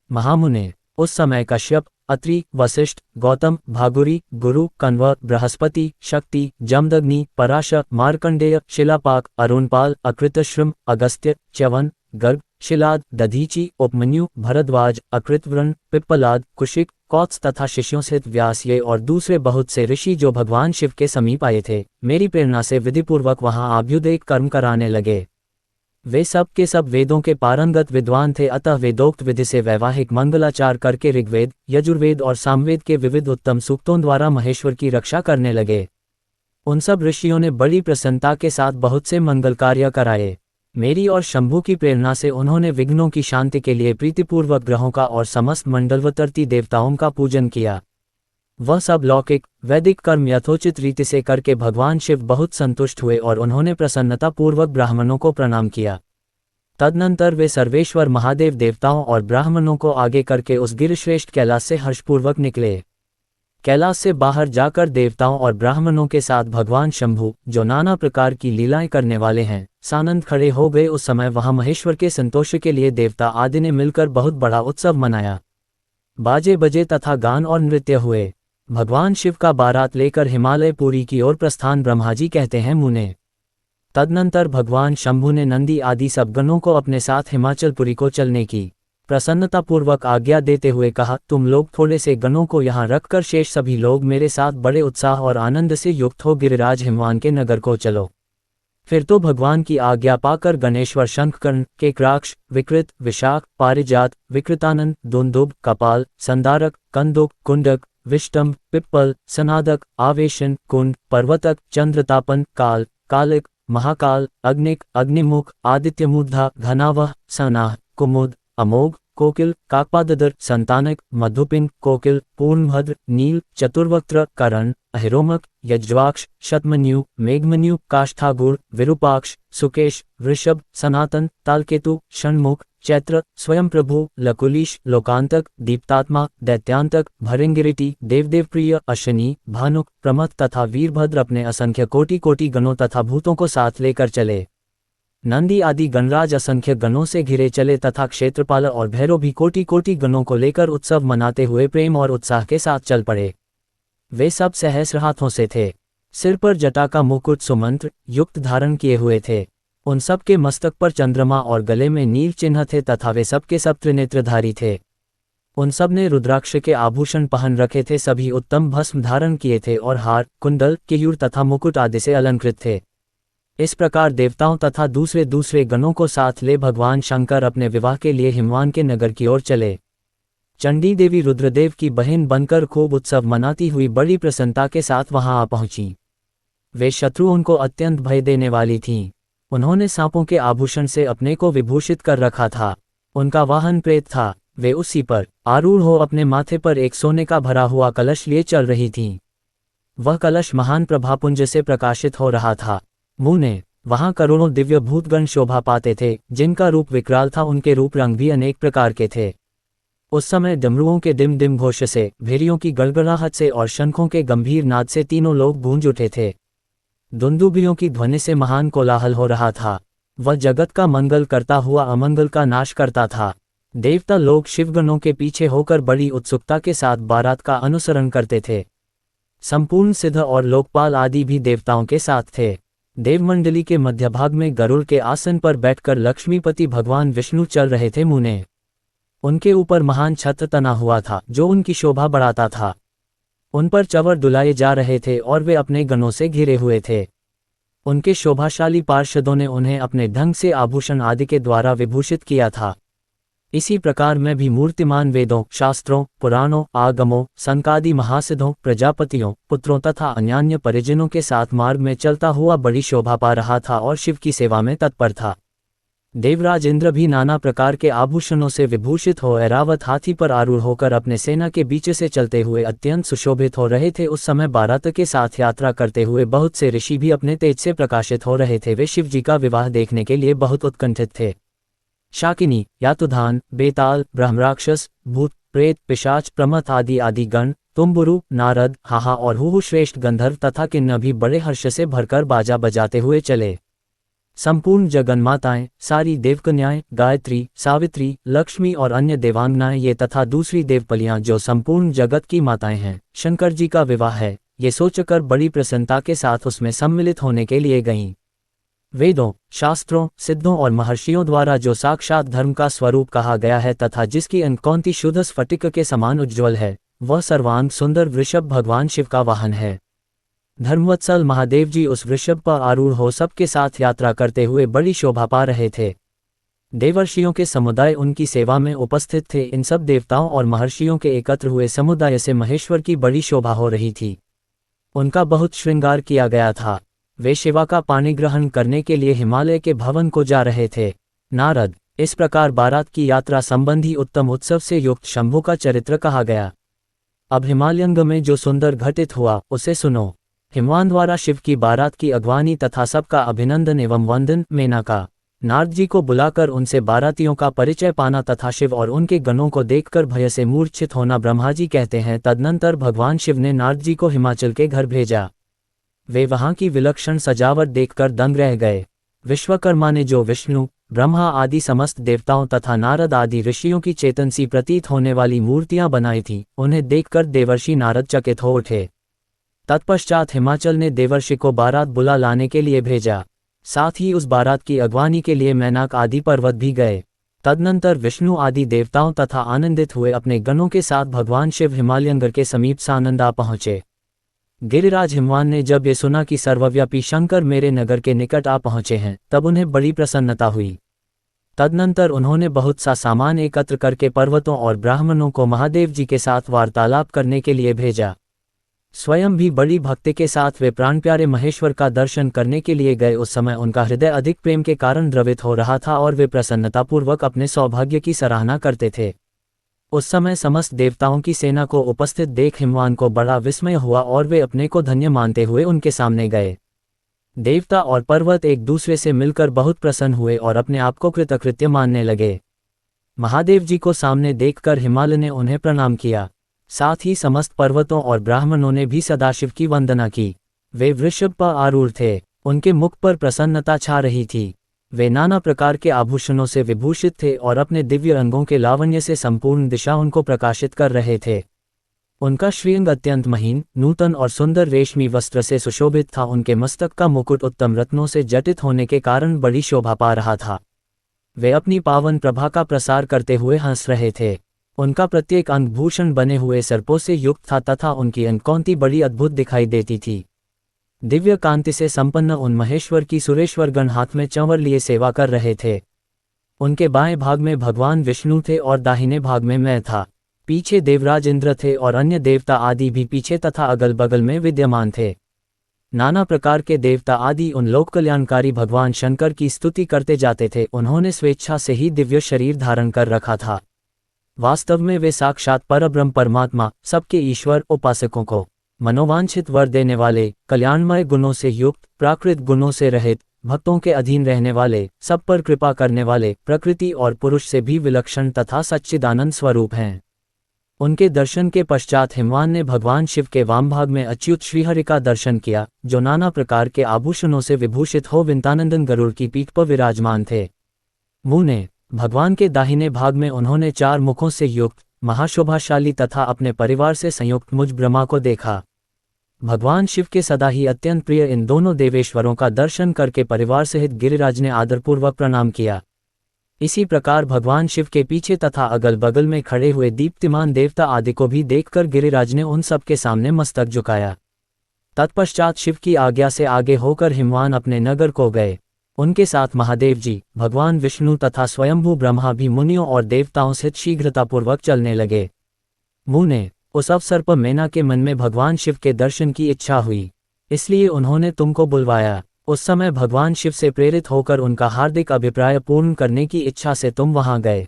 महामुने, उस समय कश्यप, अत्रि, वशिष्ठ, गौतम, भागुरी, गुरु, कण्व, बृहस्पति, शक्ति, जमदग्नि, पराशर, मार्कंडेय, शिलापाक, अरुणपाल, अकृतश्रम, अगस्त्य, च्यवन, गर्ग, शिलाद, दधीचि, उपमन्यु, भरद्वाज, अकृतव्रण, पिप्पलाद, कुशिक, कौत्स तथा शिष्यों सहित व्यास ये और दूसरे बहुत से ऋषि जो भगवान शिव के समीप आए थे, मेरी प्रेरणा से विधिपूर्वक वहां आभ्युदयिक कर्म कराने लगे। वे सब के सब वेदों के पारंगत विद्वान थे, अतः वेदोक्त विधि से वैवाहिक मंगलाचार करके ऋग्वेद, यजुर्वेद और सामवेद के विविध उत्तम सूक्तों द्वारा महेश्वर की रक्षा करने लगे। उन सब ऋषियों ने बड़ी प्रसन्नता के साथ बहुत से मंगल कार्य कराए। मेरी और शंभु की प्रेरणा से उन्होंने विघ्नों की शांति के लिए प्रीतिपूर्वक ग्रहों का और समस्त मंडलवतरती देवताओं का पूजन किया। वह सब लौकिक वैदिक कर्म यथोचित रीति से करके भगवान शिव बहुत संतुष्ट हुए और उन्होंने प्रसन्नतापूर्वक ब्राह्मणों को प्रणाम किया। तदनंतर वे सर्वेश्वर महादेव देवताओं और ब्राह्मणों को आगे करके उस गिरिश्रेष्ठ कैलाश से हर्षपूर्वक निकले। कैलाश से बाहर जाकर देवताओं और ब्राह्मणों के साथ भगवान शंभु, जो नाना प्रकार की लीलाएं करने वाले हैं, सानंद खड़े हो गए। उस समय वहां महेश्वर के संतोष के लिए देवता आदि ने मिलकर बहुत बड़ा उत्सव मनाया। बाजे बजे तथा गान और नृत्य हुए। भगवान शिव का बारात लेकर हिमालय पुरी की ओर प्रस्थान ब्रह्मा जी कहते हैं, मुने। तदनंतर भगवान शंभु ने नंदी आदि सब गणों को अपने साथ हिमाचलपुरी को चलने की प्रसन्नतापूर्वक आज्ञा देते हुए कहा, तुम लोग थोड़े से गणों को यहाँ रखकर शेष सभी लोग मेरे साथ बड़े उत्साह और आनंद से युक्त हो गिरिराज हिमवान के नगर को चलो। फिर तो भगवान की आज्ञा पाकर गणेश्वर शंखकर्ण, केकराक्ष, विकृत, विशाख, पारिजात, विकृतानंद, दुंदुभ, कपाल, संदारक, कंदुक, कुंडक, विष्टम्भ, पिप्पल, सनादक, आवेशन, कुंड, पर्वतक, चंद्रतापन, काल, कालिक, महाकाल, अग्निक, अग्निमुख, आदित्यमूर्धा, घनावह, सनाह, कुमुद, अमोघ, कोकिल, काकपाददर, संतानक, मधुपिंड, कोकिल, पूर्णभद्र, नील, चतुर्वक्त्र, करण, अहिरोमक, यज्वाक्ष, शतमन्यु, मेघमन्यु, काष्ठागुर, विरूपाक्ष, सुकेश, वृषभ, सनातन, तालकेतु, षण्मुख, चैत्र, स्वयं प्रभु, लकुलीश, लोकांतक, दीप्तात्मा, दैत्यांतक, भरिंगिरिटी, देवदेवप्रिय, अश्विनी, भानुक, प्रमथ तथा वीरभद्र अपने असंख्य कोटि कोटि गणों तथा भूतों को साथ लेकर चले। नंदी आदि गणराज असंख्य गणों से घिरे चले तथा क्षेत्रपाल और भैरव भी कोटि कोटि गणों को लेकर उत्सव मनाते हुए प्रेम और उत्साह के साथ चल पड़े। वे सब सहस्र हाथों से थे। सिर पर जटा का मुकुट सुमंत्र युक्त धारण किए हुए थे। उन सब के मस्तक पर चंद्रमा और गले में नील चिन्ह थे तथा वे सब के सब त्रिनेत्रधारी थे। उन सब ने रुद्राक्ष के आभूषण पहन रखे थे, सभी उत्तम भस्म धारण किए थे और हार, कुंडल, केयूर तथा मुकुट आदि से अलंकृत थे। इस प्रकार देवताओं तथा दूसरे दूसरे गणों को साथ ले भगवान शंकर अपने विवाह के लिए हिमवान के नगर की ओर चले। चंडी देवी रुद्रदेव की बहन बनकर खूब उत्सव मनाती हुई बड़ी प्रसन्नता के साथ वहां आ पहुंची। वे शत्रु उनको अत्यंत भय देने वाली थीं। उन्होंने सांपों के आभूषण से अपने को विभूषित कर रखा था। उनका वाहन प्रेत था। वे उसी पर आरूढ़ हो अपने माथे पर एक सोने का भरा हुआ कलश लिए चल रही थीं। वह कलश महान प्रभापुंज से प्रकाशित हो रहा था। मुने वहां करोड़ों दिव्य भूतगण शोभा पाते थे, जिनका रूप विकराल था। उनके रूप रंग भी अनेक प्रकार के थे। उस समय डमरुओं के डिम डिम घोष से, भेड़ियों की गड़गड़ाहट से और शंखों के गंभीर नाद से तीनों लोग गूंज उठे थे। दुंदुभियों की ध्वनि से महान कोलाहल हो रहा था। वह जगत का मंगल करता हुआ अमंगल का नाश करता था। देवता लोग शिवगणों के पीछे होकर बड़ी उत्सुकता के साथ बारात का अनुसरण करते थे। संपूर्ण सिद्ध और लोकपाल आदि भी देवताओं के साथ थे। देवमंडली के मध्यभाग में गरुड़ के आसन पर बैठकर लक्ष्मीपति भगवान विष्णु चल रहे थे। मुने उनके ऊपर महान छत्र तना हुआ था, जो उनकी शोभा बढ़ाता था। उन पर चवर डुलाए जा रहे थे और वे अपने गणों से घिरे हुए थे। उनके शोभाशाली पार्षदों ने उन्हें अपने ढंग से आभूषण आदि के द्वारा विभूषित किया था। इसी प्रकार मैं भी मूर्तिमान वेदों, शास्त्रों, पुराणों, आगमों, संकादि महासिद्धों, प्रजापतियों, पुत्रों तथा अन्यान्य परिजनों के साथ मार्ग में चलता हुआ बड़ी शोभा पा रहा था और शिव की सेवा में तत्पर था। देवराज इंद्र भी नाना प्रकार के आभूषणों से विभूषित हो ऐरावत हाथी पर आरूढ़ होकर अपने सेना के बीच से चलते हुए अत्यंत सुशोभित हो रहे थे। उस समय बारात के साथ यात्रा करते हुए बहुत से ऋषि भी अपने तेज से प्रकाशित हो रहे थे। वे शिव जी का विवाह देखने के लिए बहुत उत्कंठित थे। शाकिनी, यातुधान, बेताल, ब्रह्मराक्षस, भूत, प्रेत, पिशाच, प्रमथ आदि आदि गण, तुम्बुरु, नारद, हाहा और हुहु श्रेष्ठ गंधर्व तथा किन्नर भी बड़े हर्ष से भरकर बाजा बजाते हुए चले। संपूर्ण जगन्माताएं, सारी देवकन्याएं, गायत्री, सावित्री, लक्ष्मी और अन्य देवांगनाएं ये तथा दूसरी देवपलियां जो संपूर्ण जगत की माताएं हैं, शंकर जी का विवाह है, ये सोचकर बड़ी प्रसन्नता के साथ उसमें सम्मिलित होने के लिए गईं। वेदों, शास्त्रों, सिद्धों और महर्षियों द्वारा जो साक्षात धर्म का स्वरूप कहा गया है तथा जिसकी अंकौंती शुद्ध स्फटिक के समान उज्ज्वल है, वह सर्वांग सुंदर वृषभ भगवान शिव का वाहन है। धर्मवत्सल महादेव जी उस वृषभ पर आरूढ़ हो सबके साथ यात्रा करते हुए बड़ी शोभा पा रहे थे। देवर्षियों के समुदाय उनकी सेवा में उपस्थित थे। इन सब देवताओं और महर्षियों के एकत्र हुए समुदाय से महेश्वर की बड़ी शोभा हो रही थी। उनका बहुत श्रृंगार किया गया था। वे शिवा का पानी ग्रहण करने के लिए हिमालय के भवन को जा रहे थे। नारद, इस प्रकार बारात की यात्रा संबंधी उत्तम उत्सव से युक्त शंभु का चरित्र कहा गया। अब हिमालयंग में जो सुंदर घटित हुआ उसे सुनो। हिमवान द्वारा शिव की बारात की अगवानी तथा सबका अभिनंदन एवं वंदन। मेनका, नारद जी को बुलाकर उनसे बारातियों का परिचय पाना तथा शिव और उनके गणों को देखकर भय से मूर्छित होना। ब्रह्मा जी कहते हैं, तदनंतर भगवान शिव ने नारद जी को हिमाचल के घर भेजा। वे वहां की विलक्षण सजावट देखकर दंग रह गए। विश्वकर्मा ने जो विष्णु, ब्रह्मा आदि समस्त देवताओं तथा नारद आदि ऋषियों की चेतन सी प्रतीत होने वाली मूर्तियां बनाई थीं, उन्हें देखकर देवर्षि नारद चकित हो उठे। तत्पश्चात हिमाचल ने देवर्षि को बारात बुला लाने के लिए भेजा। साथ ही उस बारात की अगवानी के लिए मैनाक आदि पर्वत भी गए। तदनंतर विष्णु आदि देवताओं तथा आनंदित हुए अपने गणों के साथ भगवान शिव हिमालयंगर के समीप सानंदा पहुंचे। गिरिराज हिमवान ने जब ये सुना कि सर्वव्यापी शंकर मेरे नगर के निकट आ पहुंचे हैं, तब उन्हें बड़ी प्रसन्नता हुई। तदनंतर उन्होंने बहुत सा सामान एकत्र करके पर्वतों और ब्राह्मणों को महादेव जी के साथ वार्तालाप करने के लिए भेजा। स्वयं भी बड़ी भक्ति के साथ वे प्राणप्यारे महेश्वर का दर्शन करने के लिए गए। उस समय उनका हृदय अधिक प्रेम के कारण द्रवित हो रहा था और वे प्रसन्नतापूर्वक अपने सौभाग्य की सराहना करते थे। उस समय समस्त देवताओं की सेना को उपस्थित देख हिमवान को बड़ा विस्मय हुआ और वे अपने को धन्य मानते हुए उनके सामने गए। देवता और पर्वत एक दूसरे से मिलकर बहुत प्रसन्न हुए और अपने आप को कृतकृत्य मानने लगे। महादेव जी को सामने देखकर हिमालय ने उन्हें प्रणाम किया। साथ ही समस्त पर्वतों और ब्राह्मणों ने भी सदाशिव की वंदना की। वे वृषभ पर आरूढ़ थे। उनके मुख पर प्रसन्नता छा रही थी। वे नाना प्रकार के आभूषणों से विभूषित थे और अपने दिव्य अंगों के लावण्य से संपूर्ण दिशा उनको प्रकाशित कर रहे थे। उनका श्रीअंग अत्यंत महीन, नूतन और सुंदर रेशमी वस्त्र से सुशोभित था। उनके मस्तक का मुकुट उत्तम रत्नों से जटित होने के कारण बड़ी शोभा पा रहा था। वे अपनी पावन प्रभा का प्रसार करते हुए हंस रहे थे। उनका प्रत्येक अंग भूषण बने हुए सर्पों से युक्त था तथा उनकी अनकौंती बड़ी अद्भुत दिखाई देती थी। दिव्य कांति से संपन्न उन महेश्वर की सुरेश्वर गण हाथ में चंवर लिए सेवा कर रहे थे। उनके बाएं भाग में भगवान विष्णु थे और दाहिने भाग में मैं था। पीछे देवराज इंद्र थे और अन्य देवता आदि भी पीछे तथा अगल बगल में विद्यमान थे। नाना प्रकार के देवता आदि उन लोक कल्याणकारी भगवान शंकर की स्तुति करते जाते थे। उन्होंने स्वेच्छा से ही दिव्य शरीर धारण कर रखा था। वास्तव में वे साक्षात परब्रह्म परमात्मा, सबके ईश्वर, उपासकों को मनोवांछित वर देने वाले, कल्याणमय गुणों से युक्त, प्राकृत गुणों से रहित, भक्तों के अधीन रहने वाले, सब पर कृपा करने वाले, प्रकृति और पुरुष से भी विलक्षण तथा सच्चिदानंद स्वरूप हैं। उनके दर्शन के पश्चात हिमवान ने भगवान शिव के वाम भाग में अच्युत श्रीहरि का दर्शन किया, जो नाना प्रकार के आभूषणों से विभूषित हो विंतानंदन गरुड़ की पीठ पर विराजमान थे। मुने भगवान के दाहिने भाग में उन्होंने 4 मुखों से युक्त, महाशोभाशाली तथा अपने परिवार से संयुक्त मुझ ब्रह्मा को देखा। भगवान शिव के सदा ही अत्यंत प्रिय इन दोनों देवेश्वरों का दर्शन करके परिवार सहित गिरिराज ने आदरपूर्वक प्रणाम किया। इसी प्रकार भगवान शिव के पीछे तथा अगल बगल में खड़े हुए दीप्तिमान देवता आदि को भी देखकर गिरिराज ने उन सब के सामने मस्तक झुकाया। तत्पश्चात शिव की आज्ञा से आगे होकर हिमवान अपने नगर को गए। उनके साथ महादेव जी, भगवान विष्णु तथा स्वयंभू ब्रह्मा भी मुनियों और देवताओं से शीघ्रतापूर्वक चलने लगे। मुने उस अवसर पर मैना के मन में भगवान शिव के दर्शन की इच्छा हुई, इसलिए उन्होंने तुमको बुलवाया। उस समय भगवान शिव से प्रेरित होकर उनका हार्दिक अभिप्राय पूर्ण करने की इच्छा से तुम वहां गए।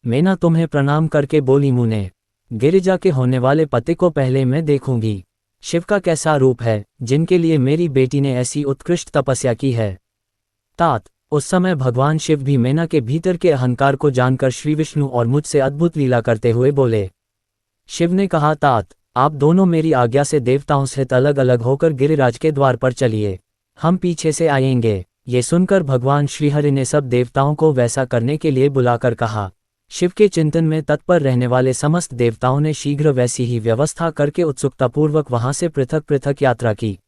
मैना तुम्हें प्रणाम करके बोली, मुने गिरिजा के होने वाले पति को पहले मैं देखूंगी। शिव का कैसा रूप है, जिनके लिए मेरी बेटी ने ऐसी उत्कृष्ट तपस्या की है। तात उस समय भगवान शिव भी मैना के भीतर के अहंकार को जानकर श्री विष्णु और मुझसे अद्भुत लीला करते हुए बोले। शिव ने कहा, तात आप दोनों मेरी आज्ञा से देवताओं सहित अलग अलग होकर गिरिराज के द्वार पर चलिए, हम पीछे से आएंगे। ये सुनकर भगवान श्रीहरि ने सब देवताओं को वैसा करने के लिए बुलाकर कहा। शिव के चिंतन में तत्पर रहने वाले समस्त देवताओं ने शीघ्र वैसी ही व्यवस्था करके उत्सुकतापूर्वक वहां से पृथक पृथक यात्रा की।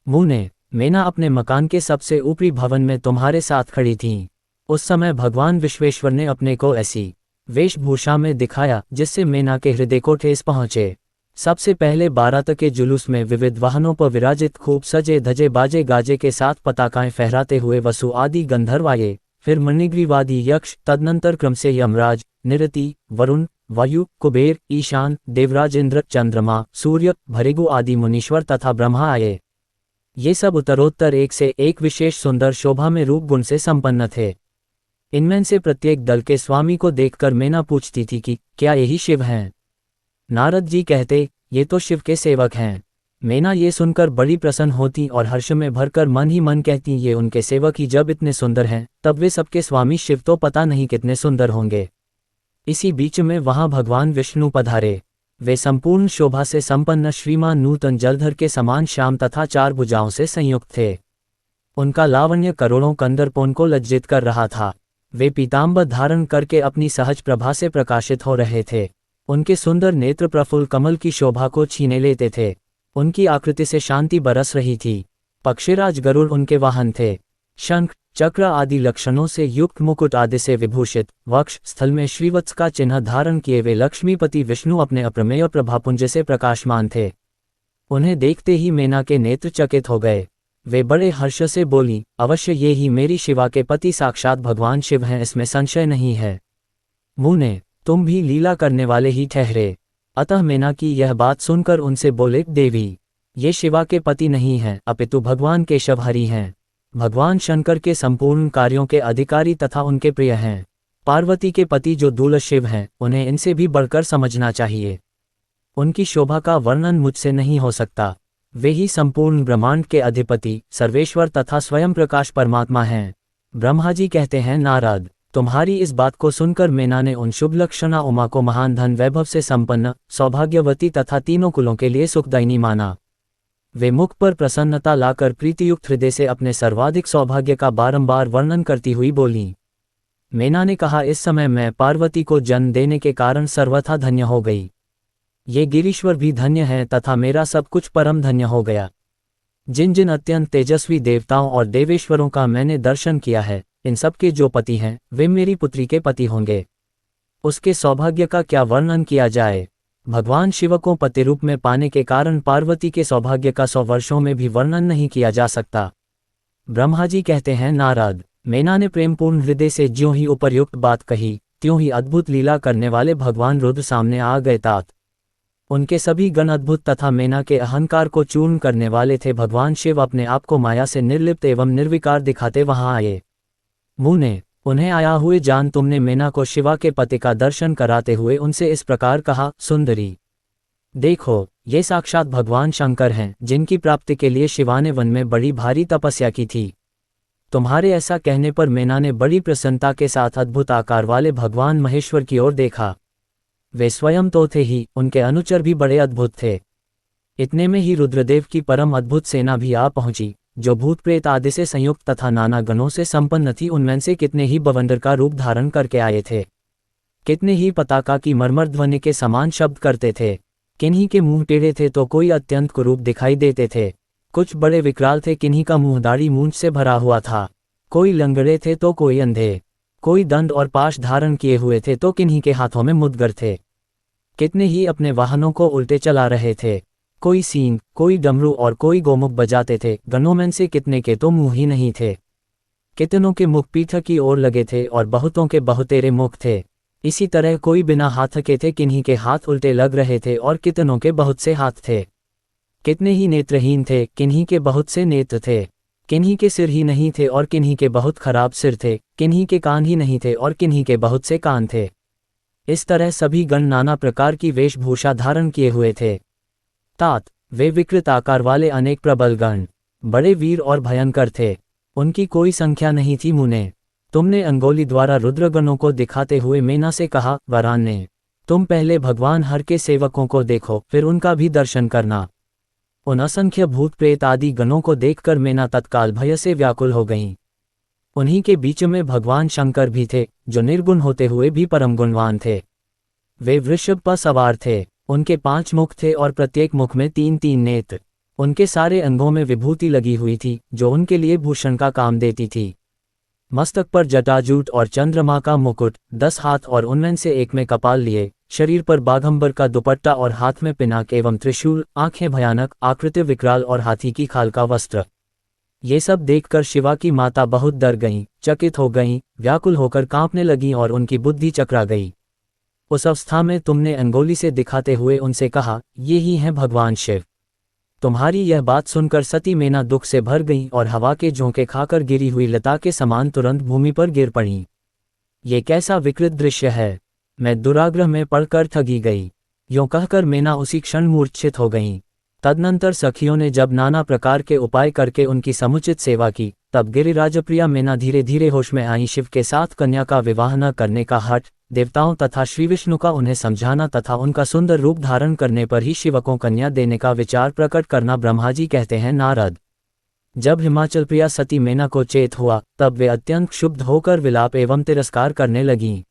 मुने मैना अपने मकान के सबसे ऊपरी भवन में तुम्हारे साथ खड़ी थीं। उस समय भगवान विश्वेश्वर ने अपने को ऐसी वेशभूषा में दिखाया जिससे मैना के हृदय को ठेस पहुंचे। सबसे पहले बारात के जुलूस में विविध वाहनों पर विराजित खूब सजे धजे बाजे गाजे के साथ पताकाएं फहराते हुए वसु आदि गंधर्व आए, फिर मणिग्रीवादी यक्ष, तदनंतर क्रम से यमराज, निरति, वरुण, वायु, कुबेर, ईशान, देवराज इंद्र, चंद्रमा, सूर्य, भृगु आदि मुनीश्वर तथा ब्रह्मा आए। ये सब उत्तरोत्तर एक से एक विशेष सुंदर शोभा में रूप गुण से संपन्न थे। इनमें से प्रत्येक दल के स्वामी को देखकर मैना पूछती थी कि क्या यही शिव हैं? नारद जी कहते, ये तो शिव के सेवक हैं। मैना ये सुनकर बड़ी प्रसन्न होती और हर्ष में भरकर मन ही मन कहती, ये उनके सेवक ही जब इतने सुंदर हैं, तब वे सबके स्वामी शिव तो पता नहीं कितने सुंदर होंगे। इसी बीच में वहां भगवान विष्णु पधारे। वे संपूर्ण शोभा से संपन्न श्रीमान नूतन जलधर के समान श्याम तथा 4 भुजाओं से संयुक्त थे। उनका लावण्य करोड़ों कंदर्पों को लज्जित कर रहा था। वे पीतांबर धारण करके अपनी सहज प्रभा से प्रकाशित हो रहे थे। उनके सुंदर नेत्र प्रफुल्ल कमल की शोभा को छीने लेते थे। उनकी आकृति से शांति बरस रही थी। पक्षीराज गरुड़ उनके वाहन थे। शंख, चक्र आदि लक्षणों से युक्त मुकुट आदि से विभूषित, वक्ष स्थल में श्रीवत्स का चिन्ह धारण किए वे लक्ष्मीपति विष्णु अपने अप्रमेय प्रभापुंज से प्रकाशमान थे। उन्हें देखते ही मैना के नेत्र चकित हो गए। वे बड़े हर्ष से बोली, अवश्य ये ही मेरी शिवा के पति साक्षात भगवान शिव हैं, इसमें संशय नहीं है। मुने तुम भी लीला करने वाले ही ठहरे। अतः मैना की यह बात सुनकर उनसे बोले, देवी ये शिवा के पति नहीं हैं, अपितु भगवान केशव हरि हैं। भगवान शंकर के संपूर्ण कार्यों के अधिकारी तथा उनके प्रिय हैं। पार्वती के पति जो दूल शिव हैं, उन्हें इनसे भी बढ़कर समझना चाहिए। उनकी शोभा का वर्णन मुझसे नहीं हो सकता। वे ही संपूर्ण ब्रह्मांड के अधिपति, सर्वेश्वर तथा स्वयं प्रकाश परमात्मा हैं। ब्रह्मा जी कहते हैं, नारद तुम्हारी इस बात को सुनकर मैना ने उन शुभ लक्षणा उमा को महान धन वैभव से संपन्न, सौभाग्यवती तथा तीनों कुलों के लिए सुखदायिनी माना। वे मुख पर प्रसन्नता लाकर प्रीतियुक्त हृदय से अपने सर्वाधिक सौभाग्य का बारंबार वर्णन करती हुई बोली। मैना ने कहा, इस समय मैं पार्वती को जन्म देने के कारण सर्वथा धन्य हो गई। ये गिरीश्वर भी धन्य हैं तथा मेरा सब कुछ परम धन्य हो गया। जिन जिन अत्यंत तेजस्वी देवताओं और देवेश्वरों का मैंने दर्शन किया है, इन सब के जो पति हैं, वे मेरी पुत्री के पति होंगे। उसके सौभाग्य का क्या वर्णन किया जाए। भगवान शिव को पति रूप में पाने के कारण पार्वती के सौभाग्य का 100 वर्षों में भी वर्णन नहीं किया जा सकता। ब्रह्मा जी कहते हैं, नारद, मैना ने प्रेमपूर्ण हृदय से ज्यों ही उपर्युक्त बात कही, त्यों ही अद्भुत लीला करने वाले भगवान रुद्र सामने आ गए। तात उनके सभी गण अद्भुत तथा मैना के अहंकार को चूर्ण करने वाले थे। भगवान शिव अपने आप को माया से निर्लिप्त एवं निर्विकार दिखाते वहां आए। मुंह ने उन्हें आया हुए जान तुमने मैना को शिवा के पति का दर्शन कराते हुए उनसे इस प्रकार कहा, सुंदरी, देखो, ये साक्षात भगवान शंकर हैं, जिनकी प्राप्ति के लिए शिवा ने वन में बड़ी भारी तपस्या की थी। तुम्हारे ऐसा कहने पर मैना ने बड़ी प्रसन्नता के साथ अद्भुत आकार वाले भगवान महेश्वर की ओर देखा। वे स्वयं तो थे ही, उनके अनुचर भी बड़े अद्भुत थे। इतने में ही रुद्रदेव की परम अद्भुत सेना भी आ पहुंची, जो भूत प्रेत आदि से संयुक्त तथा नाना गणों से संपन्न थी। उनमें से कितने ही बवंडर का रूप धारण करके आए थे, कितने ही पताका की मर्मर ध्वनि के समान शब्द करते थे। किन्हीं के मुंह टेढ़े थे तो कोई अत्यंत कुरूप दिखाई देते थे। कुछ बड़े विकराल थे, किन्हीं का मुंह दाढ़ी मूंछ से भरा हुआ था। कोई लंगड़े थे तो कोई अंधे, कोई दंड और पाश धारण किए हुए थे तो किन्हीं के हाथों में मुदगर थे। कितने ही अपने वाहनों को उल्टे चला रहे थे। कोई सींग, कोई डमरू और कोई गोमुख बजाते थे। गणों में से कितने के तो मुंह ही नहीं थे। कितनों के मुख पीठ की ओर लगे थे और बहुतों के बहुतेरे मुख थे। इसी तरह कोई बिना हाथ के थे, किन्हीं के हाथ उल्टे लग रहे थे और कितनों के बहुत से हाथ थे। कितने ही नेत्रहीन थे, किन्हीं के बहुत से नेत्र थे। किन्हीं के सिर ही नहीं थे और किन्हीं के बहुत खराब सिर थे। किन्हीं के कान ही नहीं थे और किन्हीं के बहुत से कान थे। इस तरह सभी गण नाना प्रकार की वेशभूषा धारण किए हुए थे। तात वे विकृत आकार वाले अनेक प्रबल गण बड़े वीर और भयंकर थे। उनकी कोई संख्या नहीं थी। मुने, तुमने अंगोली द्वारा रुद्रगणों को दिखाते हुए मैना से कहा, वरान्ने, तुम पहले भगवान हर के सेवकों को देखो, फिर उनका भी दर्शन करना। उन असंख्य भूत प्रेत आदि गणों को देखकर मैना तत्काल भय से व्याकुल हो गईं। उन्हीं के बीच में भगवान शंकर भी थे, जो निर्गुण होते हुए भी परम गुणवान थे। वे वृषभ पर सवार थे। उनके 5 मुख थे और प्रत्येक मुख में 3-3 नेत्र। उनके सारे अंगों में विभूति लगी हुई थी, जो उनके लिए भूषण का काम देती थी। मस्तक पर जटाजूट और चंद्रमा का मुकुट, 10 हाथ और उनमें से एक में कपाल लिए, शरीर पर बाघंबर का दुपट्टा और हाथ में पिनाक एवं त्रिशूल, आंखें भयानक, आकृति विकराल और हाथी की खाल का वस्त्र। ये सब देखकर शिवा की माता बहुत डर गईं, चकित हो गईं, व्याकुल होकर कांपने लगीं और उनकी बुद्धि चकरा गई। उस अवस्था में तुमने अंगोली से दिखाते हुए उनसे कहा, ये ही हैं भगवान शिव। तुम्हारी यह बात सुनकर सती मैना दुख से भर गईं और हवा के झोंके खाकर गिरी हुई लता के समान तुरंत भूमि पर गिर पड़ीं। ये कैसा विकृत दृश्य है, मैं दुराग्रह में पड़कर ठगी गई। यों कहकर मैना उसी क्षण मूर्छित हो गईं। तदनंतर सखियों ने जब नाना प्रकार के उपाय करके उनकी समुचित सेवा की, तब गिरिराजप्रिया मैना धीरे धीरे होश में आई। शिव के साथ कन्या का विवाह न करने का हठ, देवताओं तथा श्री विष्णु का उन्हें समझाना तथा उनका सुंदर रूप धारण करने पर ही शिव को कन्या देने का विचार प्रकट करना। ब्रह्मा जी कहते हैं, नारद, जब हिमाचल प्रिया सती मैना को चेत हुआ, तब वे अत्यंत क्षुब्ध होकर विलाप एवं तिरस्कार करने लगीं।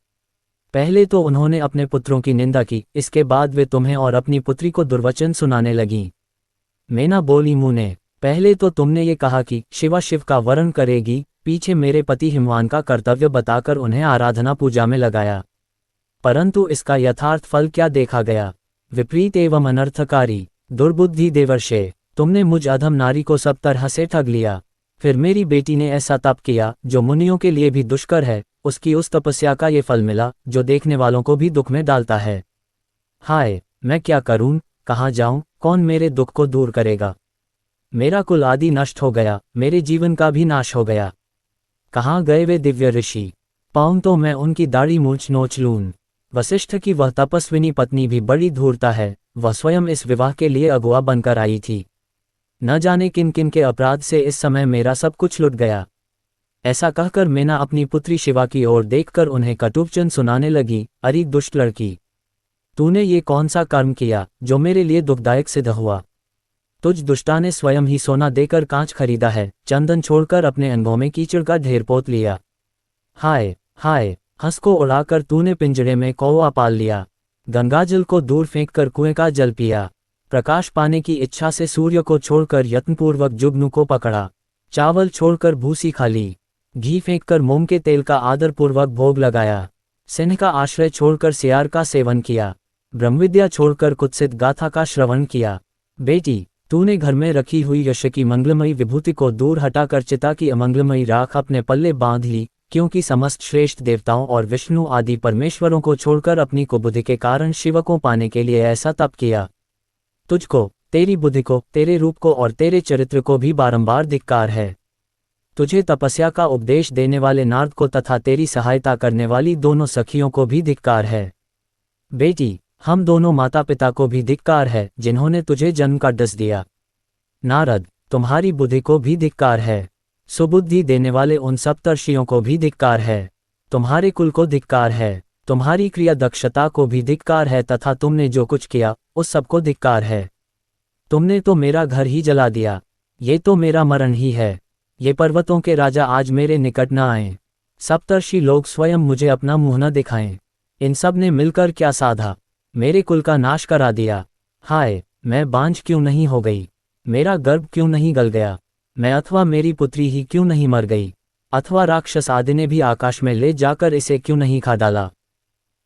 पहले तो उन्होंने अपने पुत्रों की निंदा की, इसके बाद वे तुम्हें और अपनी पुत्री को दुर्वचन सुनाने लगीं। मैना बोली, मुने, पहले तो तुमने ये कहा कि शिवा शिव का वरण करेगी, पीछे मेरे पति हिमवान का कर्तव्य बताकर उन्हें आराधना पूजा में लगाया, परंतु इसका यथार्थ फल क्या देखा गया? विपरीत एवं अनर्थकारी। दुर्बुद्धि देवर्षे, तुमने मुझ अधम नारी को सब तरह से ठग लिया। फिर मेरी बेटी ने ऐसा तप किया जो मुनियों के लिए भी दुष्कर है। उसकी उस तपस्या का ये फल मिला जो देखने वालों को भी दुख में डालता है। हाय, मैं क्या करूं, कहाँ जाऊं, कौन मेरे दुख को दूर करेगा? मेरा कुल आदि नष्ट हो गया, मेरे जीवन का भी नाश हो गया। कहाँ गए वे दिव्य ऋषि? पाऊं तो मैं उनकी दाढ़ी मूंछ नोच लूं। वशिष्ठ की वह तपस्विनी पत्नी भी बड़ी धूर्ता है, वह स्वयं इस विवाह के लिए अगुआ बनकर आई थी। न जाने किन किन के अपराध से इस समय मेरा सब कुछ लुट गया। ऐसा कहकर मैना अपनी पुत्री शिवा की ओर देखकर उन्हें कटुवचन सुनाने लगी। अरे दुष्ट लड़की, तूने ये कौन सा कर्म किया जो मेरे लिए दुखदायक सिद्ध हुआ? तुझ दुष्टा ने स्वयं ही सोना देकर कांच खरीदा है, चंदन छोड़कर अपने अंगों में कीचड़ का ढेर पोत लिया। हाय हाय, हंस को उड़ाकर तूने पिंजड़े में कौवा पाल लिया, गंगाजल को दूर फेंककर कुएं का जल पिया, प्रकाश पाने की इच्छा से सूर्य को छोड़कर यत्नपूर्वक जुगनू को पकड़ा, चावल छोड़कर भूसी खा ली, घी फेंककर मोम के तेल का आदरपूर्वक भोग लगाया, सिंह का आश्रय छोड़कर सियार का सेवन किया, ब्रह्मविद्या छोड़कर कुत्सित गाथा का श्रवण किया। बेटी, तूने घर में रखी हुई यश की मंगलमयी विभूति को दूर हटाकर चिता की अमंगलमयी राख अपने पल्ले बांध ली, क्योंकि समस्त श्रेष्ठ देवताओं और विष्णु आदि परमेश्वरों को छोड़कर अपनी कुबुद्धि के कारण शिव को पाने के लिए ऐसा तप किया। तुझको, तेरी बुद्धि को, तेरे रूप को और तेरे चरित्र को भी बारंबार धिक्कार है। तुझे तपस्या का उपदेश देने वाले नारद को तथा तेरी सहायता करने वाली दोनों सखियों को भी धिक्कार है। बेटी, हम दोनों माता पिता को भी धिक्कार है जिन्होंने तुझे जन्म का डस दिया। नारद, तुम्हारी बुद्धि को भी धिक्कार है। सुबुद्धि देने वाले उन सप्तर्षियों को भी धिक्कार है। तुम्हारे कुल को धिक्कार है। तुम्हारी क्रिया दक्षता को भी धिक्कार है तथा तुमने जो कुछ किया उस सबको धिक्कार है। तुमने तो मेरा घर ही जला दिया, ये तो मेरा मरण ही है। ये पर्वतों के राजा आज मेरे निकट न आएं, सप्तर्षि लोग स्वयं मुझे अपना मुंह न दिखाएं। इन सब ने मिलकर क्या साधा, मेरे कुल का नाश करा दिया। हाय, मैं बांझ क्यों नहीं हो गई, मेरा गर्भ क्यों नहीं गल गया, मैं अथवा मेरी पुत्री ही क्यों नहीं मर गई, अथवा राक्षस आदि ने भी आकाश में ले जाकर इसे क्यों नहीं खा डाला।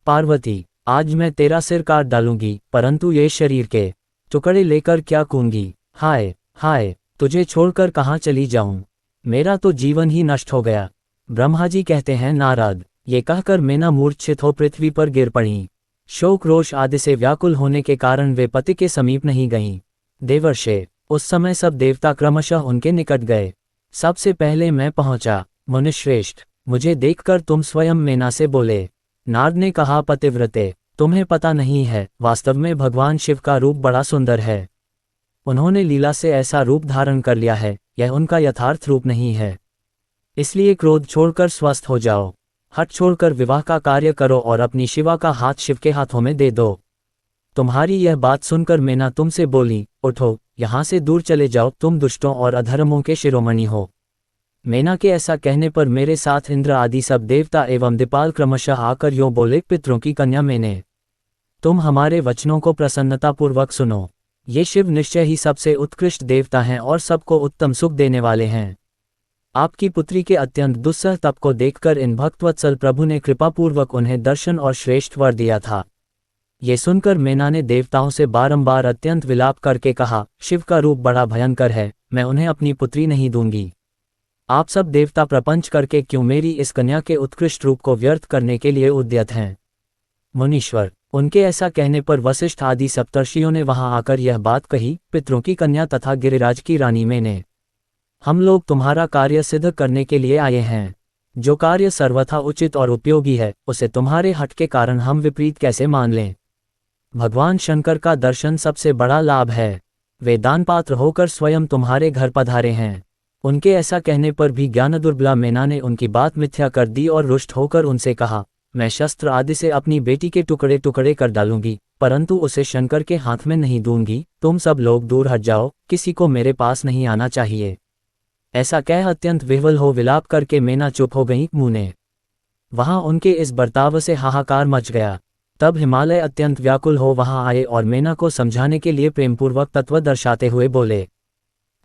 पार्वती, आज मैं तेरा सिर काट डालूंगी, परंतु ये शरीर के टुकड़े लेकर क्या कूंगी। हाय हाय, तुझे छोड़कर कहाँ चली जाऊं, मेरा तो जीवन ही नष्ट हो गया। ब्रह्मा जी कहते हैं, नारद, ये कहकर मेना मूर्छित हो पृथ्वी पर गिर पड़ी। शोक रोष आदि से व्याकुल होने के कारण वे पति के समीप नहीं गईं। देवर्षे, उस समय सब देवता क्रमशः उनके निकट गए। सबसे पहले मैं पहुंचा। मुनिश्रेष्ठ, मुझे देखकर तुम स्वयं मेना से बोले। नारद ने कहा, पतिव्रते, तुम्हें पता नहीं है, वास्तव में भगवान शिव का रूप बड़ा सुंदर है। उन्होंने लीला से ऐसा रूप धारण कर लिया है, यह उनका यथार्थ रूप नहीं है। इसलिए क्रोध छोड़कर स्वस्थ हो जाओ, हठ छोड़कर विवाह का कार्य करो और अपनी शिवा का हाथ शिव के हाथों में दे दो। तुम्हारी यह बात सुनकर मेना तुमसे बोली, उठो, यहाँ से दूर चले जाओ, तुम दुष्टों और अधर्मों के शिरोमणि हो। मेना के ऐसा कहने पर मेरे साथ इंद्र आदि सब देवता एवं दिपाल क्रमशः आकर यों बोले, पितरों की कन्या मेने, तुम हमारे वचनों को प्रसन्नतापूर्वक सुनो। ये शिव निश्चय ही सबसे उत्कृष्ट देवता हैं और सबको उत्तम सुख देने वाले हैं। आपकी पुत्री के अत्यंत दुस्सह तप को देखकर इन भक्तवत्सल प्रभु ने कृपापूर्वक उन्हें दर्शन और श्रेष्ठ वर दिया था। ये सुनकर मेना ने देवताओं से बारंबार अत्यंत विलाप करके कहा, शिव का रूप बड़ा भयंकर है, मैं उन्हें अपनी पुत्री नहीं दूंगी। आप सब देवता प्रपंच करके क्यों मेरी इस कन्या के उत्कृष्ट रूप को व्यर्थ करने के लिए उद्यत हैं। मुनीश्वर, उनके ऐसा कहने पर वशिष्ठ आदि सप्तर्षियों ने वहां आकर यह बात कही, पितरों की कन्या तथा गिरिराज की रानी मेने, हम लोग तुम्हारा कार्य सिद्ध करने के लिए आए हैं। जो कार्य सर्वथा उचित और उपयोगी है, उसे तुम्हारे हठ के कारण हम विपरीत कैसे मान लें। भगवान शंकर का दर्शन सबसे बड़ा लाभ है। वे दान पात्र होकर स्वयं तुम्हारे घर पधारे हैं। उनके ऐसा कहने पर भी ज्ञान दुर्बला मेना ने उनकी बात मिथ्या कर दी और रुष्ट होकर उनसे कहा, मैं शस्त्र आदि से अपनी बेटी के टुकड़े टुकड़े कर डालूंगी, परंतु उसे शंकर के हाथ में नहीं दूंगी। तुम सब लोग दूर हट जाओ, किसी को मेरे पास नहीं आना चाहिए। ऐसा कह अत्यंत विह्वल हो विलाप करके मेना चुप हो गई। मुने, वहां उनके इस बर्ताव से हाहाकार मच गया। तब हिमालय अत्यंत व्याकुल हो वहां आए और मेना को समझाने के लिए प्रेमपूर्वक तत्व दर्शाते हुए बोले।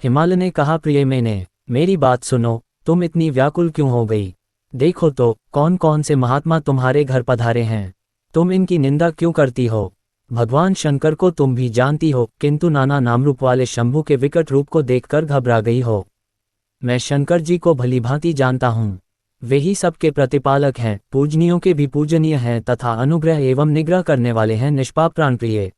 हिमालय ने कहा, प्रिय मेने, मेरी बात सुनो, तुम इतनी व्याकुल क्यों हो गई। देखो तो कौन कौन से महात्मा तुम्हारे घर पधारे हैं, तुम इनकी निंदा क्यों करती हो। भगवान शंकर को तुम भी जानती हो, किंतु नाना नामरूप वाले शंभू के विकट रूप को देखकर घबरा गई हो। मैं शंकर जी को भलीभांति जानता हूँ, वे ही सबके प्रतिपालक हैं, पूजनीयों के भी पूजनीय हैं तथा अनुग्रह एवं निग्रह करने वाले हैं, निष्पाप प्राणप्रिय।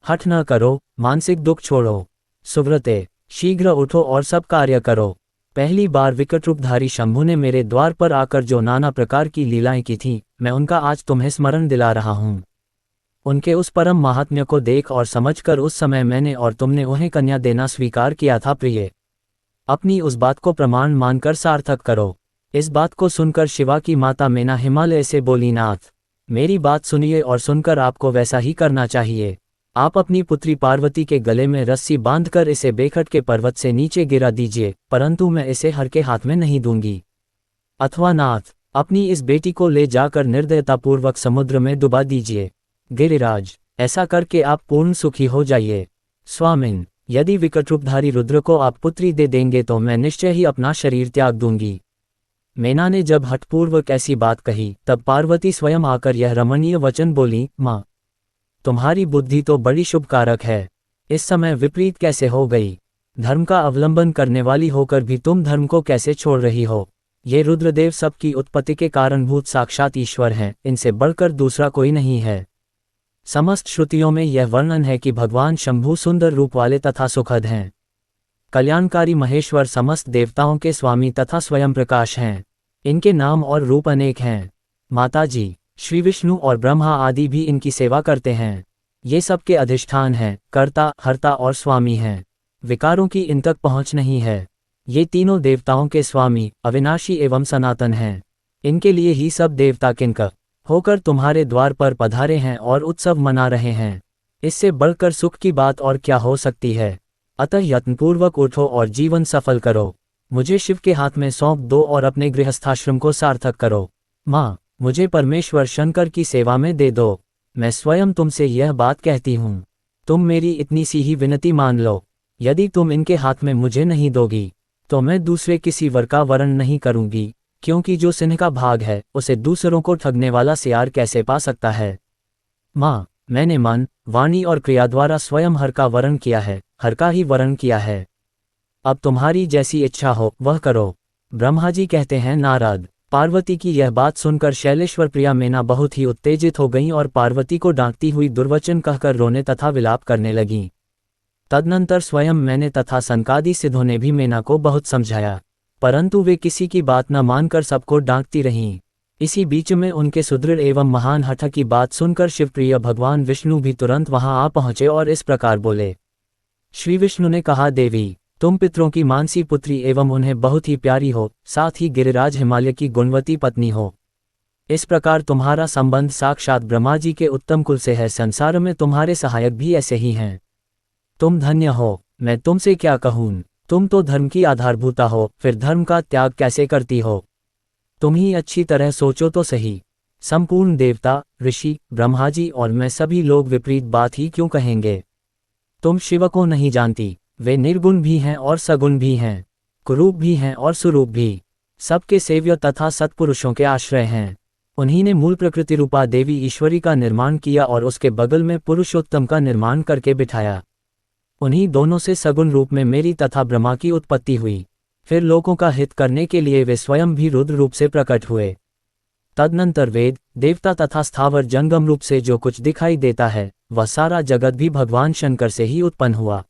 हठ न करो, मानसिक दुख छोड़ो। सुव्रते, शीघ्र उठो और सब कार्य करो। पहली बार विकट रूपधारी शंभू ने मेरे द्वार पर आकर जो नाना प्रकार की लीलाएं की थीं, मैं उनका आज तुम्हें स्मरण दिला रहा हूँ। उनके उस परम महात्म्य को देख और समझकर उस समय मैंने और तुमने उन्हें कन्या देना स्वीकार किया था। प्रिय, अपनी उस बात को प्रमाण मानकर सार्थक करो। इस बात को सुनकर शिवा की माता मेना हिमालय से बोली, नाथ, मेरी बात सुनिए और सुनकर आपको वैसा ही करना चाहिए। आप अपनी पुत्री पार्वती के गले में रस्सी बांधकर इसे बेखट के पर्वत से नीचे गिरा दीजिए, परंतु मैं इसे हर के हाथ में नहीं दूंगी। अथवा नाथ, अपनी इस बेटी को ले जाकर निर्दयतापूर्वक समुद्र में डुबा दीजिए। गिरिराज, ऐसा करके आप पूर्ण सुखी हो जाइए। स्वामिन, यदि विकट रूपधारी रुद्र को आप पुत्री दे देंगे तो मैं निश्चय ही अपना शरीर त्याग दूंगी। मीना ने जब हठपूर्वक ऐसी बात कही तब पार्वती स्वयं आकर यह रमणीय वचन बोली, माँ, तुम्हारी बुद्धि तो बड़ी शुभकारक है, इस समय विपरीत कैसे हो गई? धर्म का अवलंबन करने वाली होकर भी तुम धर्म को कैसे छोड़ रही हो? ये रुद्रदेव सबकी उत्पत्ति के कारणभूत साक्षात ईश्वर हैं, इनसे बढ़कर दूसरा कोई नहीं है। समस्त श्रुतियों में यह वर्णन है कि भगवान शंभु सुंदर रूप वाले तथा सुखद हैं। कल्याणकारी महेश्वर समस्त देवताओं के स्वामी तथा स्वयं प्रकाश हैं। इनके नाम और रूप अनेक हैं। माताजी, श्री विष्णु और ब्रह्मा आदि भी इनकी सेवा करते हैं। ये सबके अधिष्ठान हैं, कर्ता, हर्ता और स्वामी हैं। विकारों की इन तक पहुँच नहीं है। ये तीनों देवताओं के स्वामी, अविनाशी एवं सनातन हैं। इनके लिए ही सब देवता किंकर होकर तुम्हारे द्वार पर पधारे हैं और उत्सव मना रहे हैं। इससे बढ़कर सुख की बात और क्या हो सकती है? अतः यत्नपूर्वक उठो और जीवन सफल करो। मुझे शिव के हाथ में सौंप दो और अपने गृहस्थाश्रम को सार्थक करो। माँ, मुझे परमेश्वर शंकर की सेवा में दे दो। मैं स्वयं तुमसे यह बात कहती हूँ। तुम मेरी इतनी सी ही विनती मान लो। यदि तुम इनके हाथ में मुझे नहीं दोगी तो मैं दूसरे किसी वर का वरण नहीं करूंगी, क्योंकि जो सिंह का भाग है उसे दूसरों को ठगने वाला सियार कैसे पा सकता है? माँ, मैंने मन, वाणी और क्रिया द्वारा स्वयं हर का वरण किया है, हर का ही वरण किया है। अब तुम्हारी जैसी इच्छा हो वह करो। ब्रह्मा जी कहते हैं, नारद। पार्वती की यह बात सुनकर शैलेश्वर प्रिया मीना बहुत ही उत्तेजित हो गईं और पार्वती को डांटती हुई दुर्वचन कहकर रोने तथा विलाप करने लगीं। तदनंतर स्वयं मैंने तथा सनकादि सिद्धों ने भी मीना को बहुत समझाया, परंतु वे किसी की बात न मानकर सबको डांटती रहीं। इसी बीच में उनके सुदृढ़ एवं महान हठ की बात सुनकर शिवप्रिय भगवान विष्णु भी तुरंत वहां आ पहुंचे और इस प्रकार बोले। श्री विष्णु ने कहा, देवी, तुम पितरों की मानसी पुत्री एवं उन्हें बहुत ही प्यारी हो, साथ ही गिरिराज हिमालय की गुणवती पत्नी हो। इस प्रकार तुम्हारा संबंध साक्षात ब्रह्मा जी के उत्तम कुल से है। संसार में तुम्हारे सहायक भी ऐसे ही हैं। तुम धन्य हो। मैं तुमसे क्या कहूँ? तुम तो धर्म की आधारभूता हो, फिर धर्म का त्याग कैसे करती हो? तुम ही अच्छी तरह सोचो तो सही। संपूर्ण देवता, ऋषि, ब्रह्मा जी और मैं सभी लोग विपरीत बात ही क्यों कहेंगे? तुम शिव को नहीं जानती। वे निर्गुण भी हैं और सगुण भी हैं, कुरूप भी हैं और सुरूप भी, सबके सेव्य तथा सत्पुरुषों के आश्रय हैं। उन्हीं ने मूल प्रकृति रूपा देवी ईश्वरी का निर्माण किया और उसके बगल में पुरुषोत्तम का निर्माण करके बिठाया। उन्हीं दोनों से सगुण रूप में मेरी तथा ब्रह्मा की उत्पत्ति हुई। फिर लोगों का हित करने के लिए वे स्वयं भी रुद्र रूप से प्रकट हुए। तदनंतर वेद, देवता तथा स्थावर जंगम रूप से जो कुछ दिखाई देता है वह सारा जगत भी भगवान शंकर से ही उत्पन्न हुआ।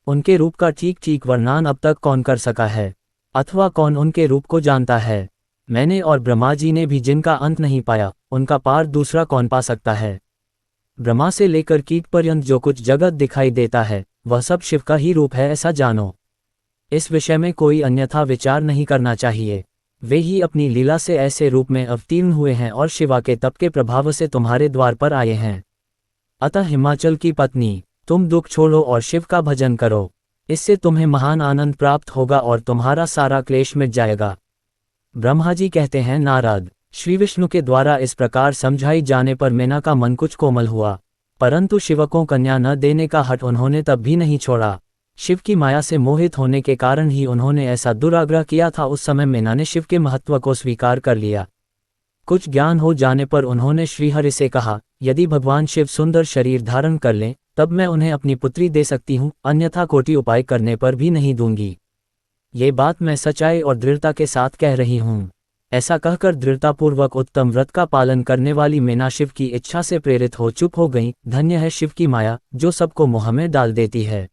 उनके रूप का ठीक ठीक वर्णन अब तक कौन कर सका है, अथवा कौन उनके रूप को जानता है? मैंने और ब्रह्मा जी ने भी जिनका अंत नहीं पाया, उनका पार दूसरा कौन पा सकता है? ब्रह्मा से लेकर कीट पर्यंत जो कुछ जगत दिखाई देता है वह सब शिव का ही रूप है, ऐसा जानो। इस विषय में कोई अन्यथा विचार नहीं करना चाहिए। वे ही अपनी लीला से ऐसे रूप में अवतीर्ण हुए हैं और शिवा के तप के प्रभाव से तुम्हारे द्वार पर आए हैं। अतः हिमाचल की पत्नी, तुम दुख छोड़ो और शिव का भजन करो। इससे तुम्हें महान आनंद प्राप्त होगा और तुम्हारा सारा क्लेश मिट जाएगा। ब्रह्मा जी कहते हैं, नारद, श्री विष्णु के द्वारा इस प्रकार समझाई जाने पर मीना का मन कुछ कोमल हुआ, परंतु शिव को कन्या न देने का हठ उन्होंने तब भी नहीं छोड़ा। शिव की माया से मोहित होने के कारण ही उन्होंने ऐसा दुराग्रह किया था। उस समय मीना ने शिव के महत्व को स्वीकार कर लिया। कुछ ज्ञान हो जाने पर उन्होंने श्रीहरि से कहा, यदि भगवान शिव सुंदर शरीर धारण कर लें तब मैं उन्हें अपनी पुत्री दे सकती हूँ, अन्यथा कोटि उपाय करने पर भी नहीं दूंगी। ये बात मैं सच्चाई और दृढ़ता के साथ कह रही हूँ। ऐसा कहकर दृढ़तापूर्वक उत्तम व्रत का पालन करने वाली मीना शिव की इच्छा से प्रेरित हो चुप हो गईं। धन्य है शिव की माया, जो सबको मोह में डाल देती है।